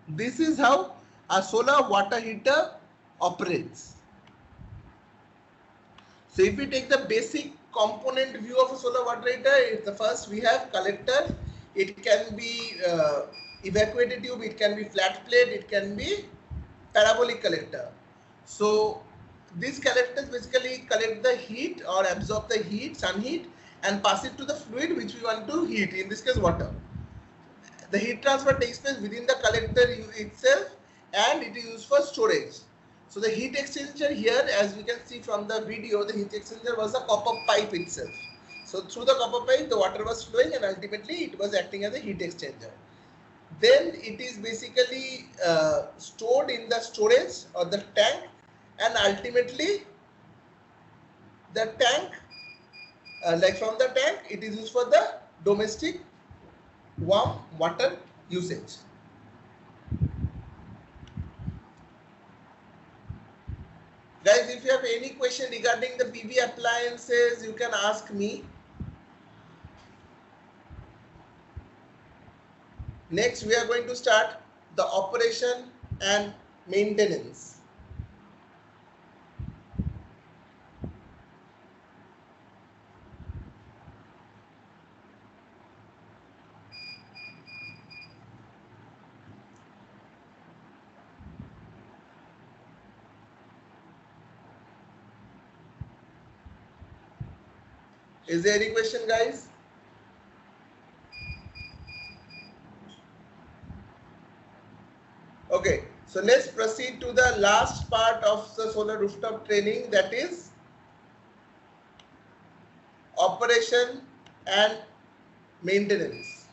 This is how a solar water heater operates. So if we take the basic component view of a solar water heater, the first we have collector. It can be evacuated tube, it can be flat plate, it can be parabolic collector. So these collectors basically collect the heat or absorb the heat, sun heat, and pass it to the fluid which we want to heat, in this case water. The heat transfer takes place within the collector itself and it is used for storage. So the heat exchanger here, as we can see from the video, the heat exchanger was a copper pipe itself. So through the copper pipe the water was flowing and ultimately it was acting as a heat exchanger. Then it is basically stored in the storage or the tank, and ultimately the tank, like from the tank, it is used for the domestic warm water usage. Guys, if you have any question regarding the PV appliances, you can ask me. Next, we are going to start the operation and maintenance. Is there any question, guys? Okay, so let's proceed to the last part of the solar rooftop training, that is operation and maintenance.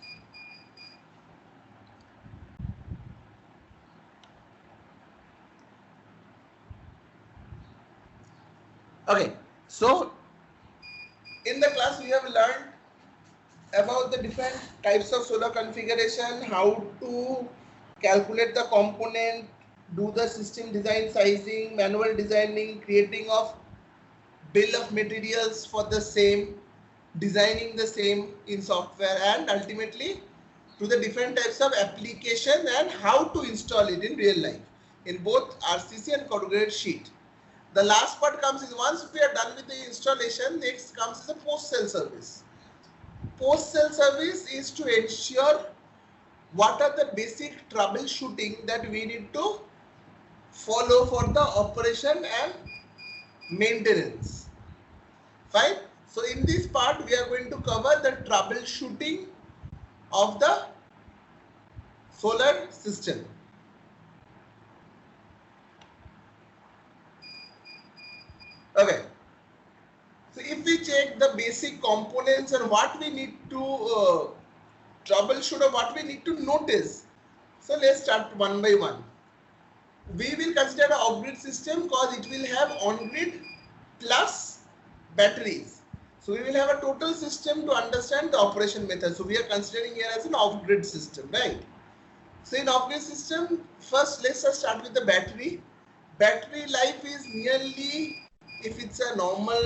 Okay, so in the class we have learned about the different types of solar configuration, how to calculate the component, do the system design sizing, manual designing, creating of bill of materials for the same, designing the same in software, and ultimately to the different types of application and how to install it in real life in both RCC and corrugated sheet. The last part comes is once we are done with the installation, next comes is a post-sale service. Post-sale service is to ensure what are the basic troubleshooting that we need to follow for the operation and maintenance. Fine. So in this part we are going to cover the troubleshooting of the solar system. Okay. So if we check the basic components and what we need to troubleshoot or what we need to notice. So let's start one by one. We will consider an off-grid system because it will have on-grid plus batteries. So we will have a total system to understand the operation method. So we are considering here as an off-grid system, right? So in off-grid system, first let's just start with the battery. Battery life is nearly, if it's a normal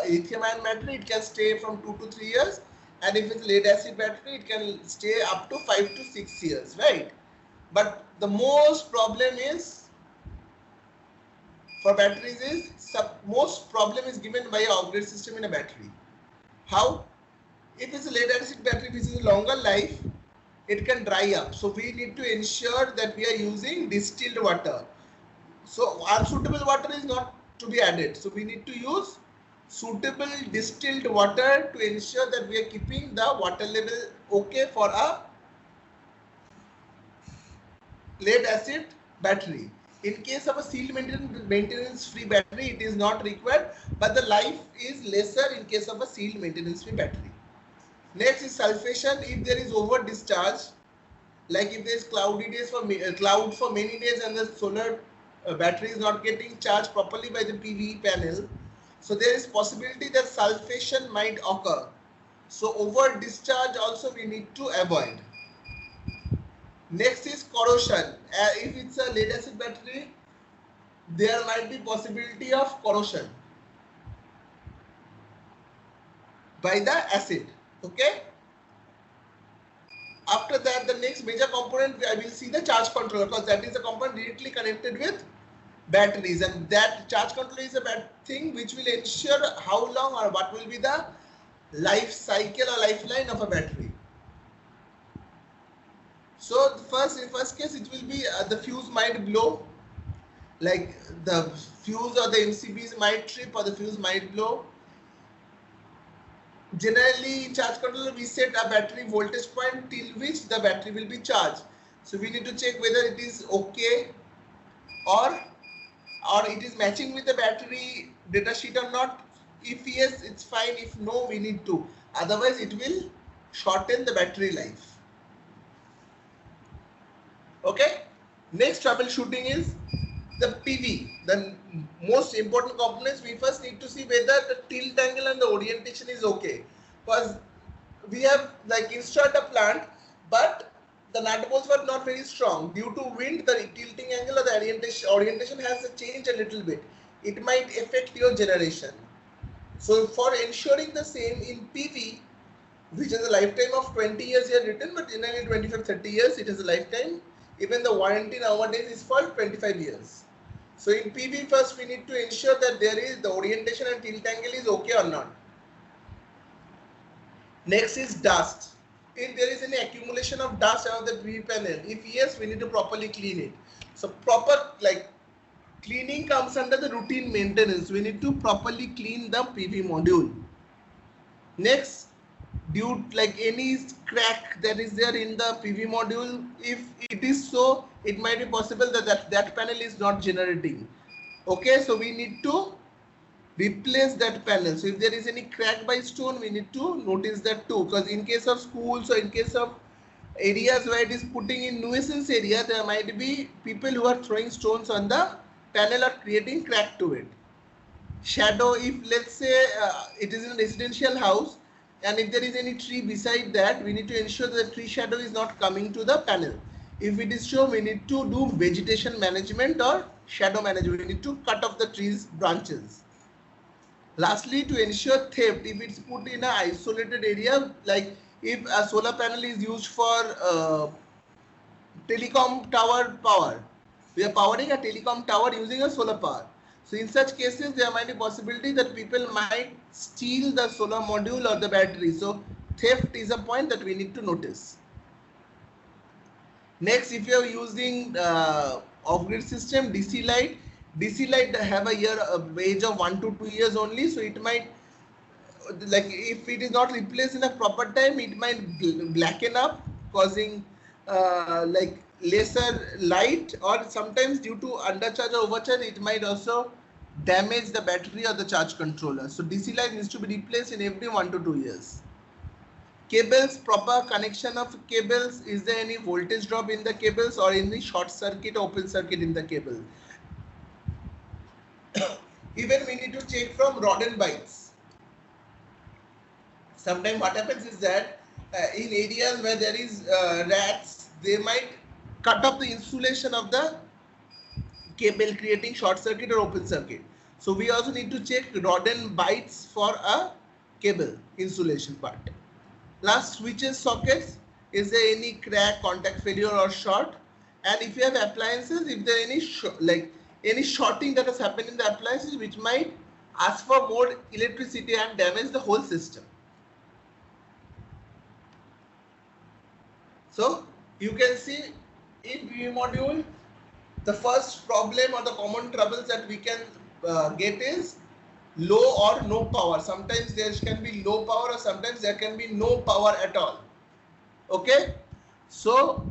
lithium-ion battery, it can stay from 2 to 3 years. And if it's lead acid battery, it can stay up to 5 to 6 years, right? But the most problem is for batteries is most problem is given by an off-grid system in a battery. How? If it's a lead acid battery which is a longer life, it can dry up. So we need to ensure that we are using distilled water. So unsuitable water is not to be added. So we need to use suitable distilled water to ensure that we are keeping the water level okay for a lead acid battery. In case of a sealed maintenance free battery, it is not required, but the life is lesser in case of a sealed maintenance free battery. Next is sulfation. If there is over discharge, like if there is cloudy days for cloud for many days and the solar battery is not getting charged properly by the PV panel, So there is possibility that sulfation might occur. So over discharge also we need to avoid. Next is corrosion. If it's a lead acid battery, there might be possibility of corrosion by the acid. Okay. After that, the next major component I will see the charge controller, because that is a component directly connected with batteries, and that charge controller is a bad thing which will ensure how long or what will be the life cycle or lifeline of a battery. So in first case it will be the fuse might blow, like the fuse or the MCBs might trip or the fuse might blow. Generally, in charge controller we set a battery voltage point till which the battery will be charged. So we need to check whether it is okay or it is matching with the battery data sheet or not. If yes, it's fine. If no, we need to. Otherwise, it will shorten the battery life. Okay. Next troubleshooting is the PV. The most important components, we first need to see whether the tilt angle and the orientation is okay. Because we have like installed a plant, but the nut bolts were not very strong. Due to wind, the tilting angle or the orientation has changed a little bit. It might affect your generation. So for ensuring the same in PV, which is a lifetime of 20 years here written, but generally 25-30 years it is a lifetime. Even the warranty nowadays is for 25 years. So in PV, first we need to ensure that there is the orientation and tilt angle is okay or not. Next is dust. If there is any accumulation of dust around the PV panel, if yes, we need to properly clean it. So proper like cleaning comes under the routine maintenance. We need to properly clean the PV module. Next, due like any crack that is there in the PV module, if it is so, it might be possible that that panel is not generating. Okay, so we need to replace that panel. So if there is any crack by stone, we need to notice that too, because in case of schools or in case of areas where it is putting in nuisance area, there might be people who are throwing stones on the panel or creating crack to it. Shadow, if let's say it is in a residential house and if there is any tree beside that, we need to ensure that the tree shadow is not coming to the panel. If it is so, we need to do vegetation management or shadow management. We need to cut off the trees branches. Lastly, to ensure theft, if it's put in an isolated area, like if a solar panel is used for telecom tower power, we are powering a telecom tower using a solar power. So in such cases, there might be possibility that people might steal the solar module or the battery. So theft is a point that we need to notice. Next, if you are using off-grid system, DC light have a age of 1 to 2 years only. So it might, like if it is not replaced in a proper time, it might blacken up, causing like lesser light, or sometimes due to undercharge or overcharge, it might also damage the battery or the charge controller. So DC light needs to be replaced in every 1 to 2 years. Cables, proper connection of cables. Is there any voltage drop in the cables or any short circuit, open circuit in the cable? Even we need to check from rod and bites. Sometimes what happens is that in areas where there is rats, they might cut off the insulation of the cable, creating short circuit or open circuit. So we also need to check rod and bites for a cable insulation part. Last, switches, sockets. Is there any crack, contact failure or short? And if you have appliances, if there any any shorting that has happened in the appliances, which might ask for more electricity and damage the whole system. So you can see in PV module, the first problem or the common troubles that we can get is low or no power. Sometimes there can be low power or sometimes there can be no power at all. Okay, so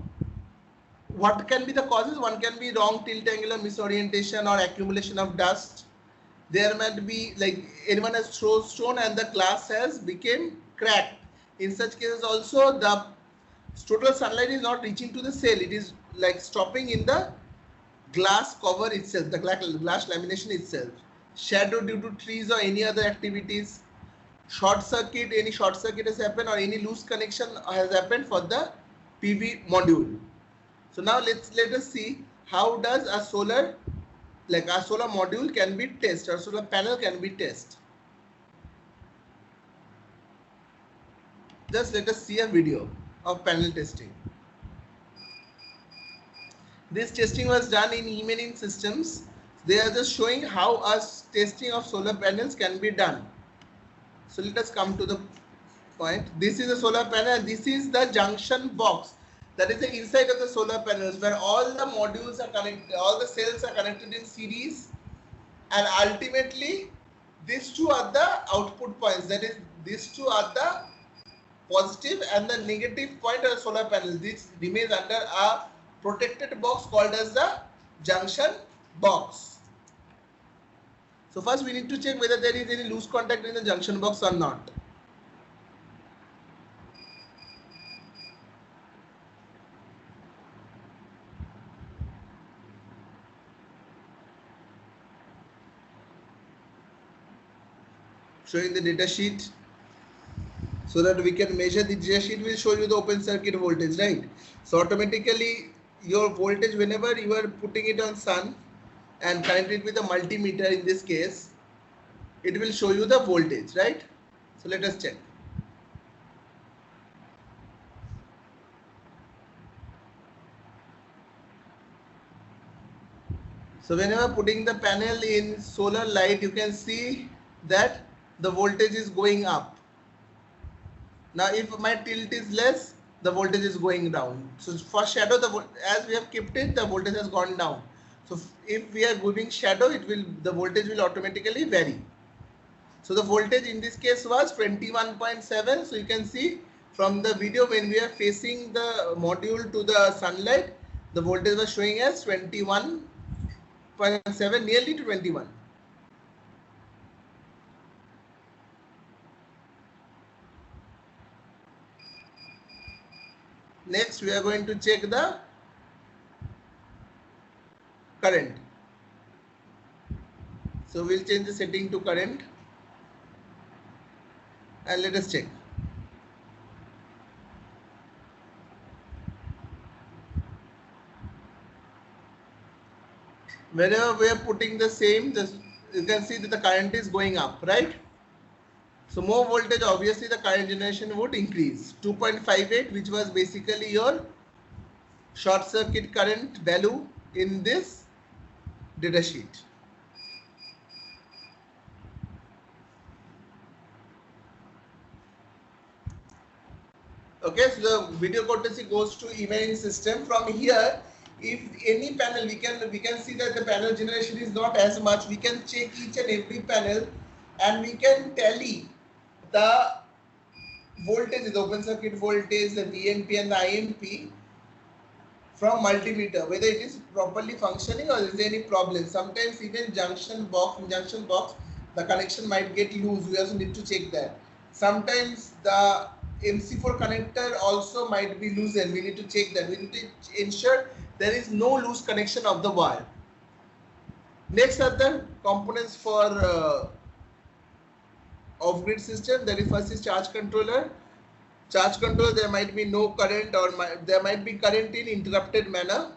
what can be the causes? One can be wrong tilt angular misorientation or accumulation of dust. There might be like anyone has thrown stone and the glass has become cracked. In such cases also the total sunlight is not reaching to the cell. It is like stopping in the glass cover itself, the glass lamination itself. shadow due to trees or any other activities, short circuit, any short circuit has happened or any loose connection has happened for the PV module. So now let us see how does a solar module can be tested or solar panel can be tested. Just let us see a video of panel testing. This testing was done in E-Marine Systems. They are just showing how us testing of solar panels can be done. So let us come to the point. This is a solar panel. This is the junction box. That is the inside of the solar panels where all the modules are connected, all the cells are connected in series, and ultimately these two are the output points. That is, these two are the positive and the negative point of the solar panel. This remains under a protected box called as the junction box. So first we need to check whether there is any loose contact in the junction box or not. Showing the data sheet so that we can measure. The data sheet will show you the open circuit voltage, right? So automatically your voltage, whenever you are putting it on sun and connect it with a multimeter, in this case it will show you the voltage, right? So let us check. So whenever putting the panel in solar light, you can see that the voltage is going up. Now if my tilt is less, the voltage is going down. So for shadow, as we have kept it, the voltage has gone down. So if we are giving shadow, the voltage will automatically vary. So the voltage in this case was 21.7. So you can see from the video, when we are facing the module to the sunlight, the voltage was showing as 21.7, nearly to 21. Next we are going to check the current. So we'll change the setting to current and let us check. Wherever we are putting the same, you can see that the current is going up, right? So more voltage, obviously the current generation would increase. 2.58, which was basically your short circuit current value in this data sheet. Okay, so the video courtesy goes to E-Marine system. From here, if any panel, we can see that the panel generation is not as much. We can check each and every panel and we can tally the voltage, the open circuit voltage, the VNP and the INP from multimeter, whether it is properly functioning or is there any problem. Sometimes even junction box, the connection might get loose. We also need to check that. Sometimes the MC4 connector also might be loose and we need to check that. We need to ensure there is no loose connection of the wire. Next are the components for off-grid system. That is, first is charge controller. Charge controller, there might be no current or there might be current in interrupted manner.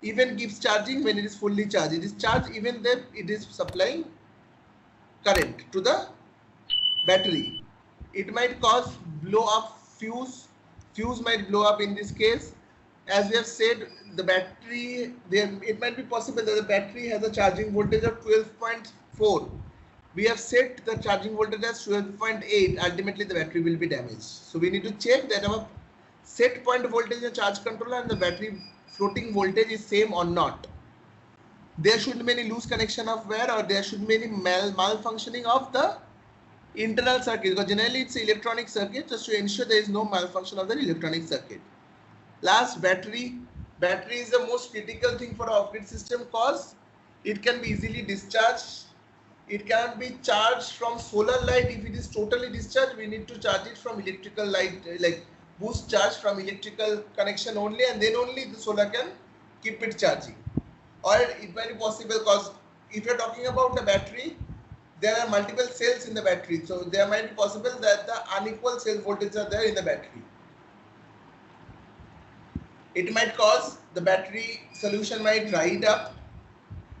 Even keeps charging when it is fully charged. It is charged even then it is supplying current to the battery. It might cause blow up fuse. Fuse might blow up in this case. As we have said, the battery, it might be possible that the battery has a charging voltage of 12.4. We have set the charging voltage as 12.8. Ultimately the battery will be damaged. So we need to check that our set point voltage in the charge controller and the battery floating voltage is same or not. There shouldn't be any loose connection of wire or there shouldn't be any malfunctioning of the internal circuit, because generally it's an electronic circuit, just to ensure there is no malfunction of the electronic circuit. Last, battery. Battery is the most critical thing for our off-grid system because it can be easily discharged. It can be charged from solar light. If it is totally discharged, we need to charge it from electrical light, like boost charge from electrical connection only, and then only the solar can keep it charging. Or it might be possible because if you're talking about the battery, there are multiple cells in the battery, so there might be possible that the unequal cell voltages are there in the battery. It might cause the battery solution might dry up.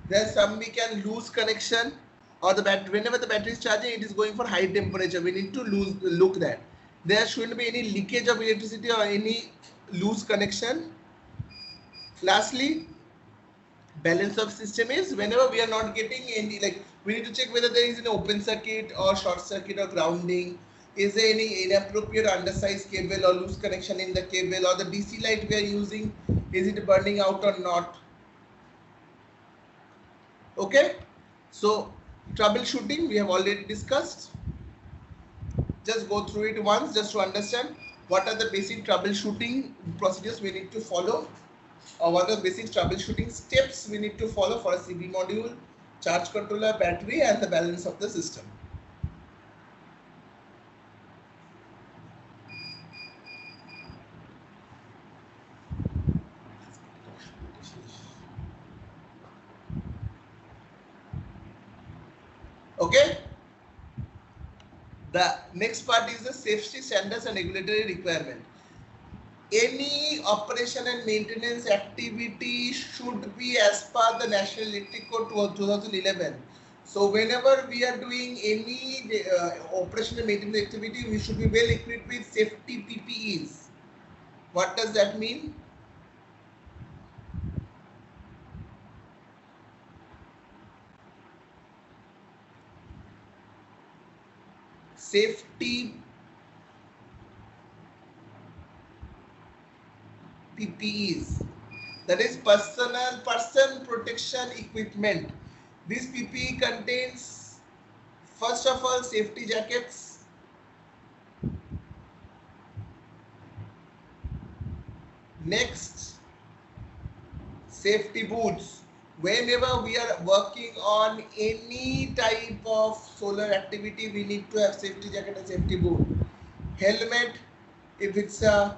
Then some we can lose connection, or the battery, whenever the battery is charging, it is going for high temperature. We need to look that there shouldn't be any leakage of electricity or any loose connection. Lastly, balance of system is whenever we are not getting any, like we need to check whether there is an open circuit or short circuit or grounding. Is there any inappropriate undersized cable or loose connection in the cable, or the DC light we are using, is it burning out or not? Okay, so troubleshooting we have already discussed. Just go through it once just to understand what are the basic troubleshooting procedures we need to follow, or what are the basic troubleshooting steps we need to follow for a CV module, charge controller, battery, and the balance of the system. Okay, the next part is the safety standards and regulatory requirement. Any operation and maintenance activity should be as per the National Electric Code 2011. So whenever we are doing any operation and maintenance activity, we should be well equipped with safety PPEs. What does that mean? Safety PPEs, that is person protection equipment. This PPE contains, first of all, safety jackets, next safety boots. Whenever we are working on any type of solar activity, we need to have safety jacket and safety boot. Helmet, if it's a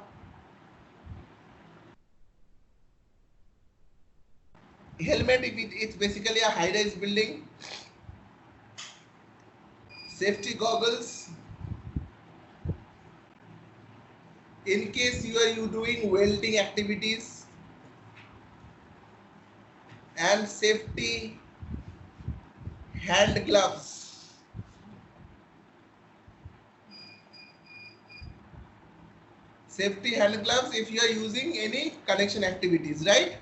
helmet, if it's basically a high-rise building. Safety goggles in case you are doing welding activities, and safety hand gloves. Safety hand gloves if you are using any connection activities, right?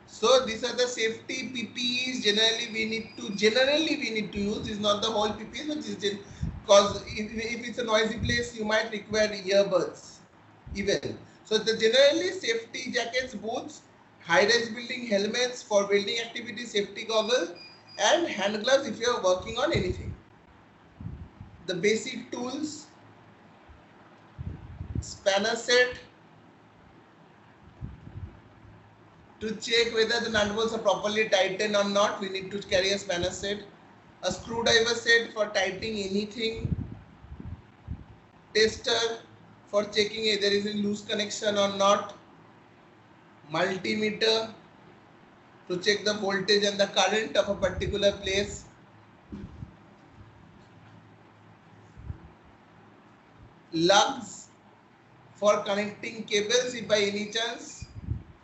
So these are the safety PPEs generally we need to use. This is not the whole PPE, but this is because if it's a noisy place, you might require earbuds even. So the generally safety jackets, boots, high-rise building, helmets for welding activities, safety goggles, and hand gloves if you are working on anything. The basic tools, spanner set, to check whether the nut bolts are properly tightened or not, we need to carry a spanner set. A screwdriver set for tightening anything. Tester for checking if there is a loose connection or not. Multimeter to check the voltage and the current of a particular place. Lugs for connecting cables if by any chance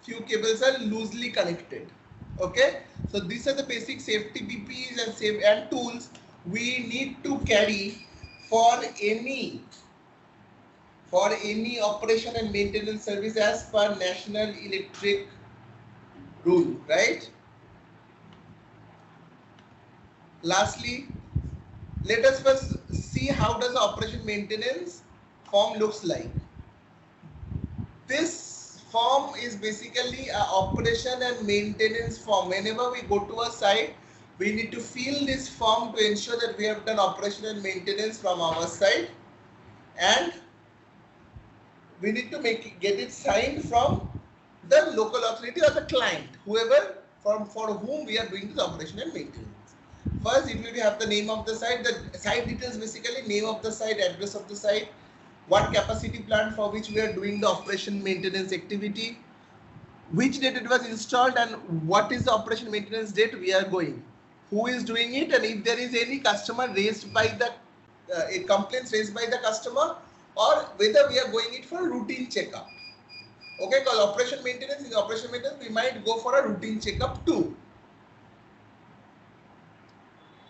few cables are loosely connected. Okay, so these are the basic safety PPEs and tools we need to carry for any operation and maintenance service as per National Electric rule, right? Lastly, let us first see how does the operation maintenance form looks like. This form is basically an operation and maintenance form. Whenever we go to a site, we need to fill this form to ensure that we have done operation and maintenance from our side, and we need to get it signed from the local authority or the client, whoever for whom we are doing this operation and maintenance. First, it will have the name of the site, the site details, basically name of the site, address of the site, what capacity plant for which we are doing the operation maintenance activity, which date it was installed, and what is the operation maintenance date we are going. who is doing it, and if there is any customer raised by the complaints raised by the customer, or whether we are going it for routine checkup. Okay, because operation maintenance, in operation maintenance we might go for a routine checkup too.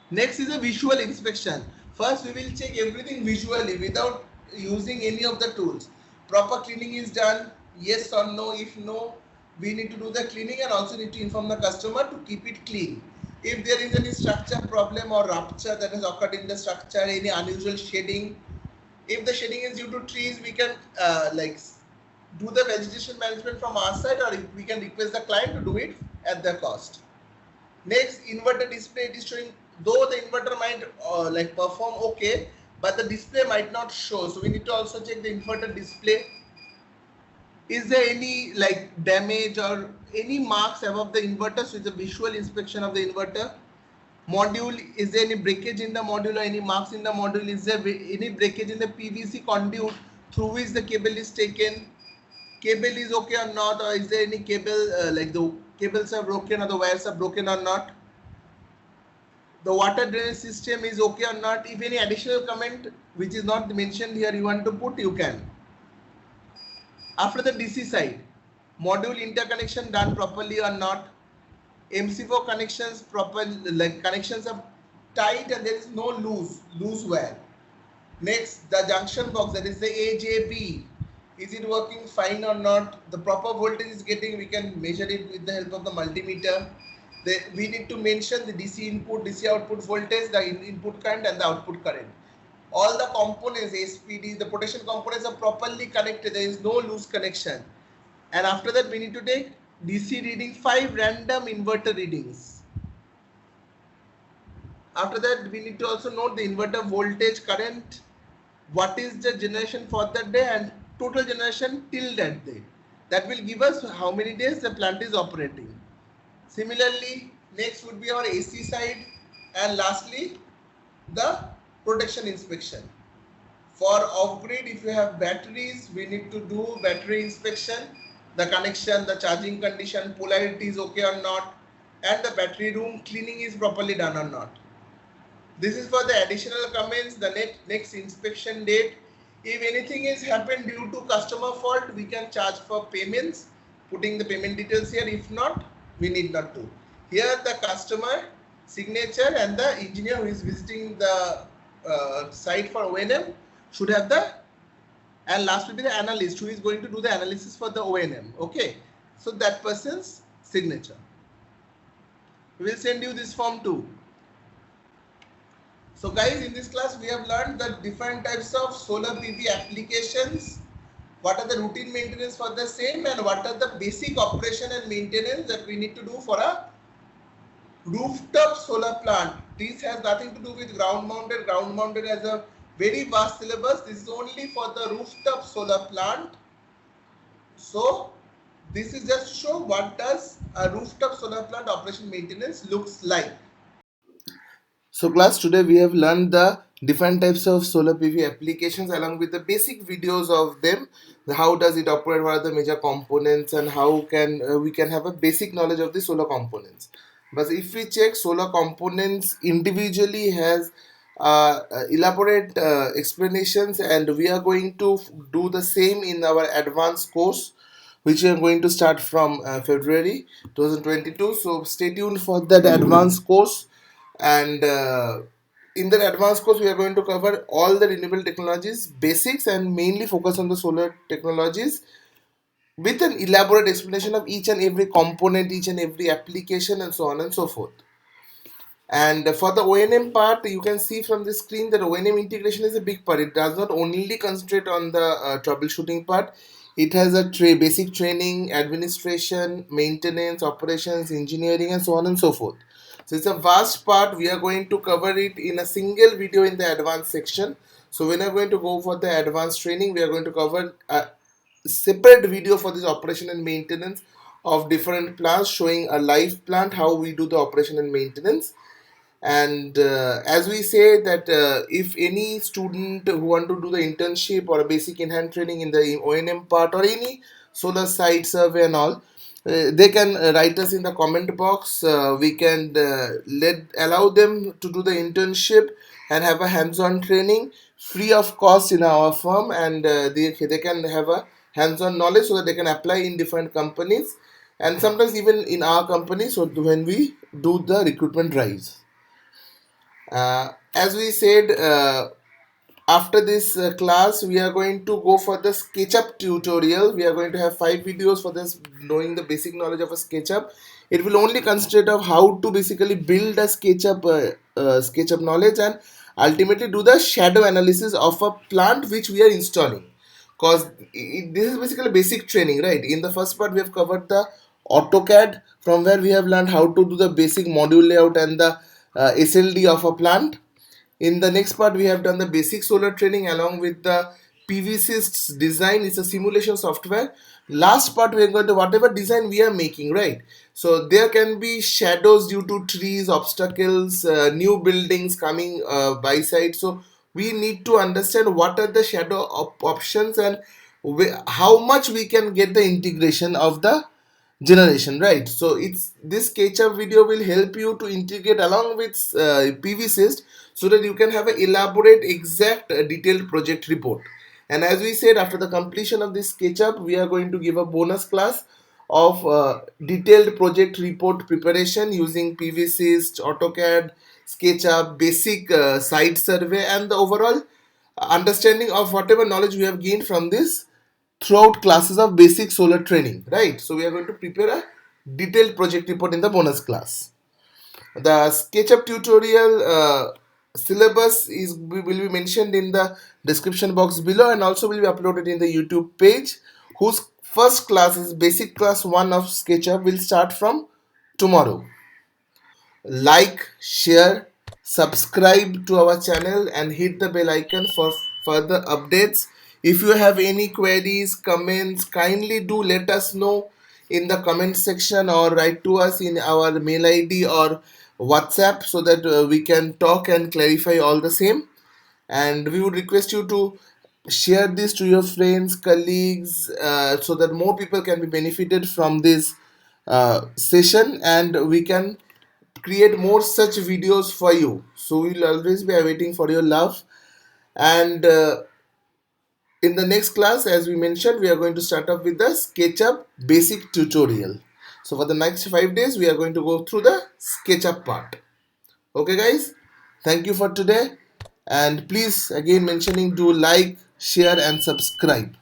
Next is a visual inspection. First we will check everything visually without using any of the tools. Proper cleaning is done, yes or no. If no, we need to do the cleaning and also need to inform the customer to keep it clean. If there is any structure problem or rupture that has occurred in the structure, any unusual shading, if the shading is due to trees, we can do the vegetation management from our side, or we can request the client to do it at their cost. Next, inverter display, it is showing, though the inverter might perform okay, but the display might not show. So we need to also check the inverter display. Is there any damage or any marks above the inverter? So it's a visual inspection of the inverter. Module, is there any breakage in the module or any marks in the module? Is there any breakage in the PVC conduit through which the cable is taken? Cable is okay or not, or is there any cable the cables are broken or the wires are broken or not? The water drainage system is okay or not? If any additional comment which is not mentioned here you want to put, you can. After the DC side, module interconnection done properly or not? MC4 connections proper, connections are tight and there is no loose wire. Next, the junction box, that is the AJB, is it working fine or not? The proper voltage is getting, we can measure it with the help of the multimeter. We need to mention the DC input, DC output voltage, the input current and the output current. All the components, SPD, the protection components are properly connected, there is no loose connection. And after that we need to take DC reading, 5 random inverter readings. After that we need to also note the inverter voltage, current, what is the generation for that day and total generation till that day. That will give us how many days the plant is operating. Similarly, next would be our AC side, and lastly the protection inspection. For off-grid, if you have batteries, we need to do battery inspection, the connection, the charging condition, polarity is okay or not, and the battery room cleaning is properly done or not. This is for the additional comments, the next inspection date. If anything is happened due to customer fault, we can charge for payments, putting the payment details here. If not, we need not to. Here the customer signature and the engineer who is visiting the site for O&M should have the, and last will be the analyst who is going to do the analysis for the O&M. Okay, so that person's signature. We will send you this form too. So guys, in this class we have learned the different types of solar PV applications, what are the routine maintenance for the same, and what are the basic operation and maintenance that we need to do for a rooftop solar plant. This has nothing to do with ground mounted. Ground mounted has a very vast syllabus. This is only for the rooftop solar plant. So this is just to show what does a rooftop solar plant operation maintenance looks like. So class, today we have learned the different types of solar PV applications along with the basic videos of them. How does it operate, what are the major components, and how can we can have a basic knowledge of the solar components. But if we check, solar components individually has elaborate explanations, and we are going to do the same in our advanced course, which we are going to start from February 2022. So stay tuned for that advanced course. And in the advanced course we are going to cover all the renewable technologies basics and mainly focus on the solar technologies with an elaborate explanation of each and every component, each and every application, and so on and so forth. And for the O&M part, you can see from the screen that O&M integration is a big part. It does not only concentrate on the troubleshooting part. It has a basic training, administration, maintenance, operations, engineering, and so on and so forth. So it's a vast part. We are going to cover it in a single video in the advanced section. So when we are going to go for the advanced training, we are going to cover a separate video for this operation and maintenance of different plants, showing a live plant, how we do the operation and maintenance. And as we say that if any student who want to do the internship or a basic in hand training in the O&M part or any solar site survey and all, they can write us in the comment box. We can allow them to do the internship and have a hands-on training free of cost in our firm, and they can have a hands-on knowledge so that they can apply in different companies and sometimes even in our company. So when we do the recruitment drives, as we said. After this class, we are going to go for the SketchUp tutorial. We are going to have 5 videos for this, knowing the basic knowledge of a SketchUp. It will only concentrate of how to basically build a SketchUp knowledge, and ultimately do the shadow analysis of a plant which we are installing. Because this is basically basic training, right? In the first part, we have covered the AutoCAD, from where we have learned how to do the basic module layout and the SLD of a plant. In the next part, we have done the basic solar training along with the PVSys design. It's a simulation software. Last part, we are going to whatever design we are making, right? So there can be shadows due to trees, obstacles, new buildings coming by side. So we need to understand what are the shadow options, and how much we can get the integration of the generation, right? So it's this SketchUp video will help you to integrate along with PVSys, so that you can have an elaborate, exact, detailed project report. And as we said, after the completion of this SketchUp, we are going to give a bonus class of detailed project report preparation using PVSys, AutoCAD, SketchUp, basic site survey, and the overall understanding of whatever knowledge we have gained from this throughout classes of basic solar training, right? So we are going to prepare a detailed project report in the bonus class. The SketchUp tutorial syllabus will be mentioned in the description box below, and also will be uploaded in the YouTube page, whose first class is basic class 1 of SketchUp, will start from tomorrow. Like, share, subscribe to our channel, and hit the bell icon for further updates. If you have any queries, comments, kindly do let us know in the comment section, or write to us in our mail ID or WhatsApp, so that we can talk and clarify all the same. And we would request you to share this to your friends, colleagues, so that more people can be benefited from this session, and we can create more such videos for you. So we'll always be awaiting for your love. And in the next class, as we mentioned, we are going to start off with the SketchUp basic tutorial. So for the next 5 days, we are going to go through the SketchUp part. Okay, guys, thank you for today. And please, again mentioning, do like, share, and subscribe.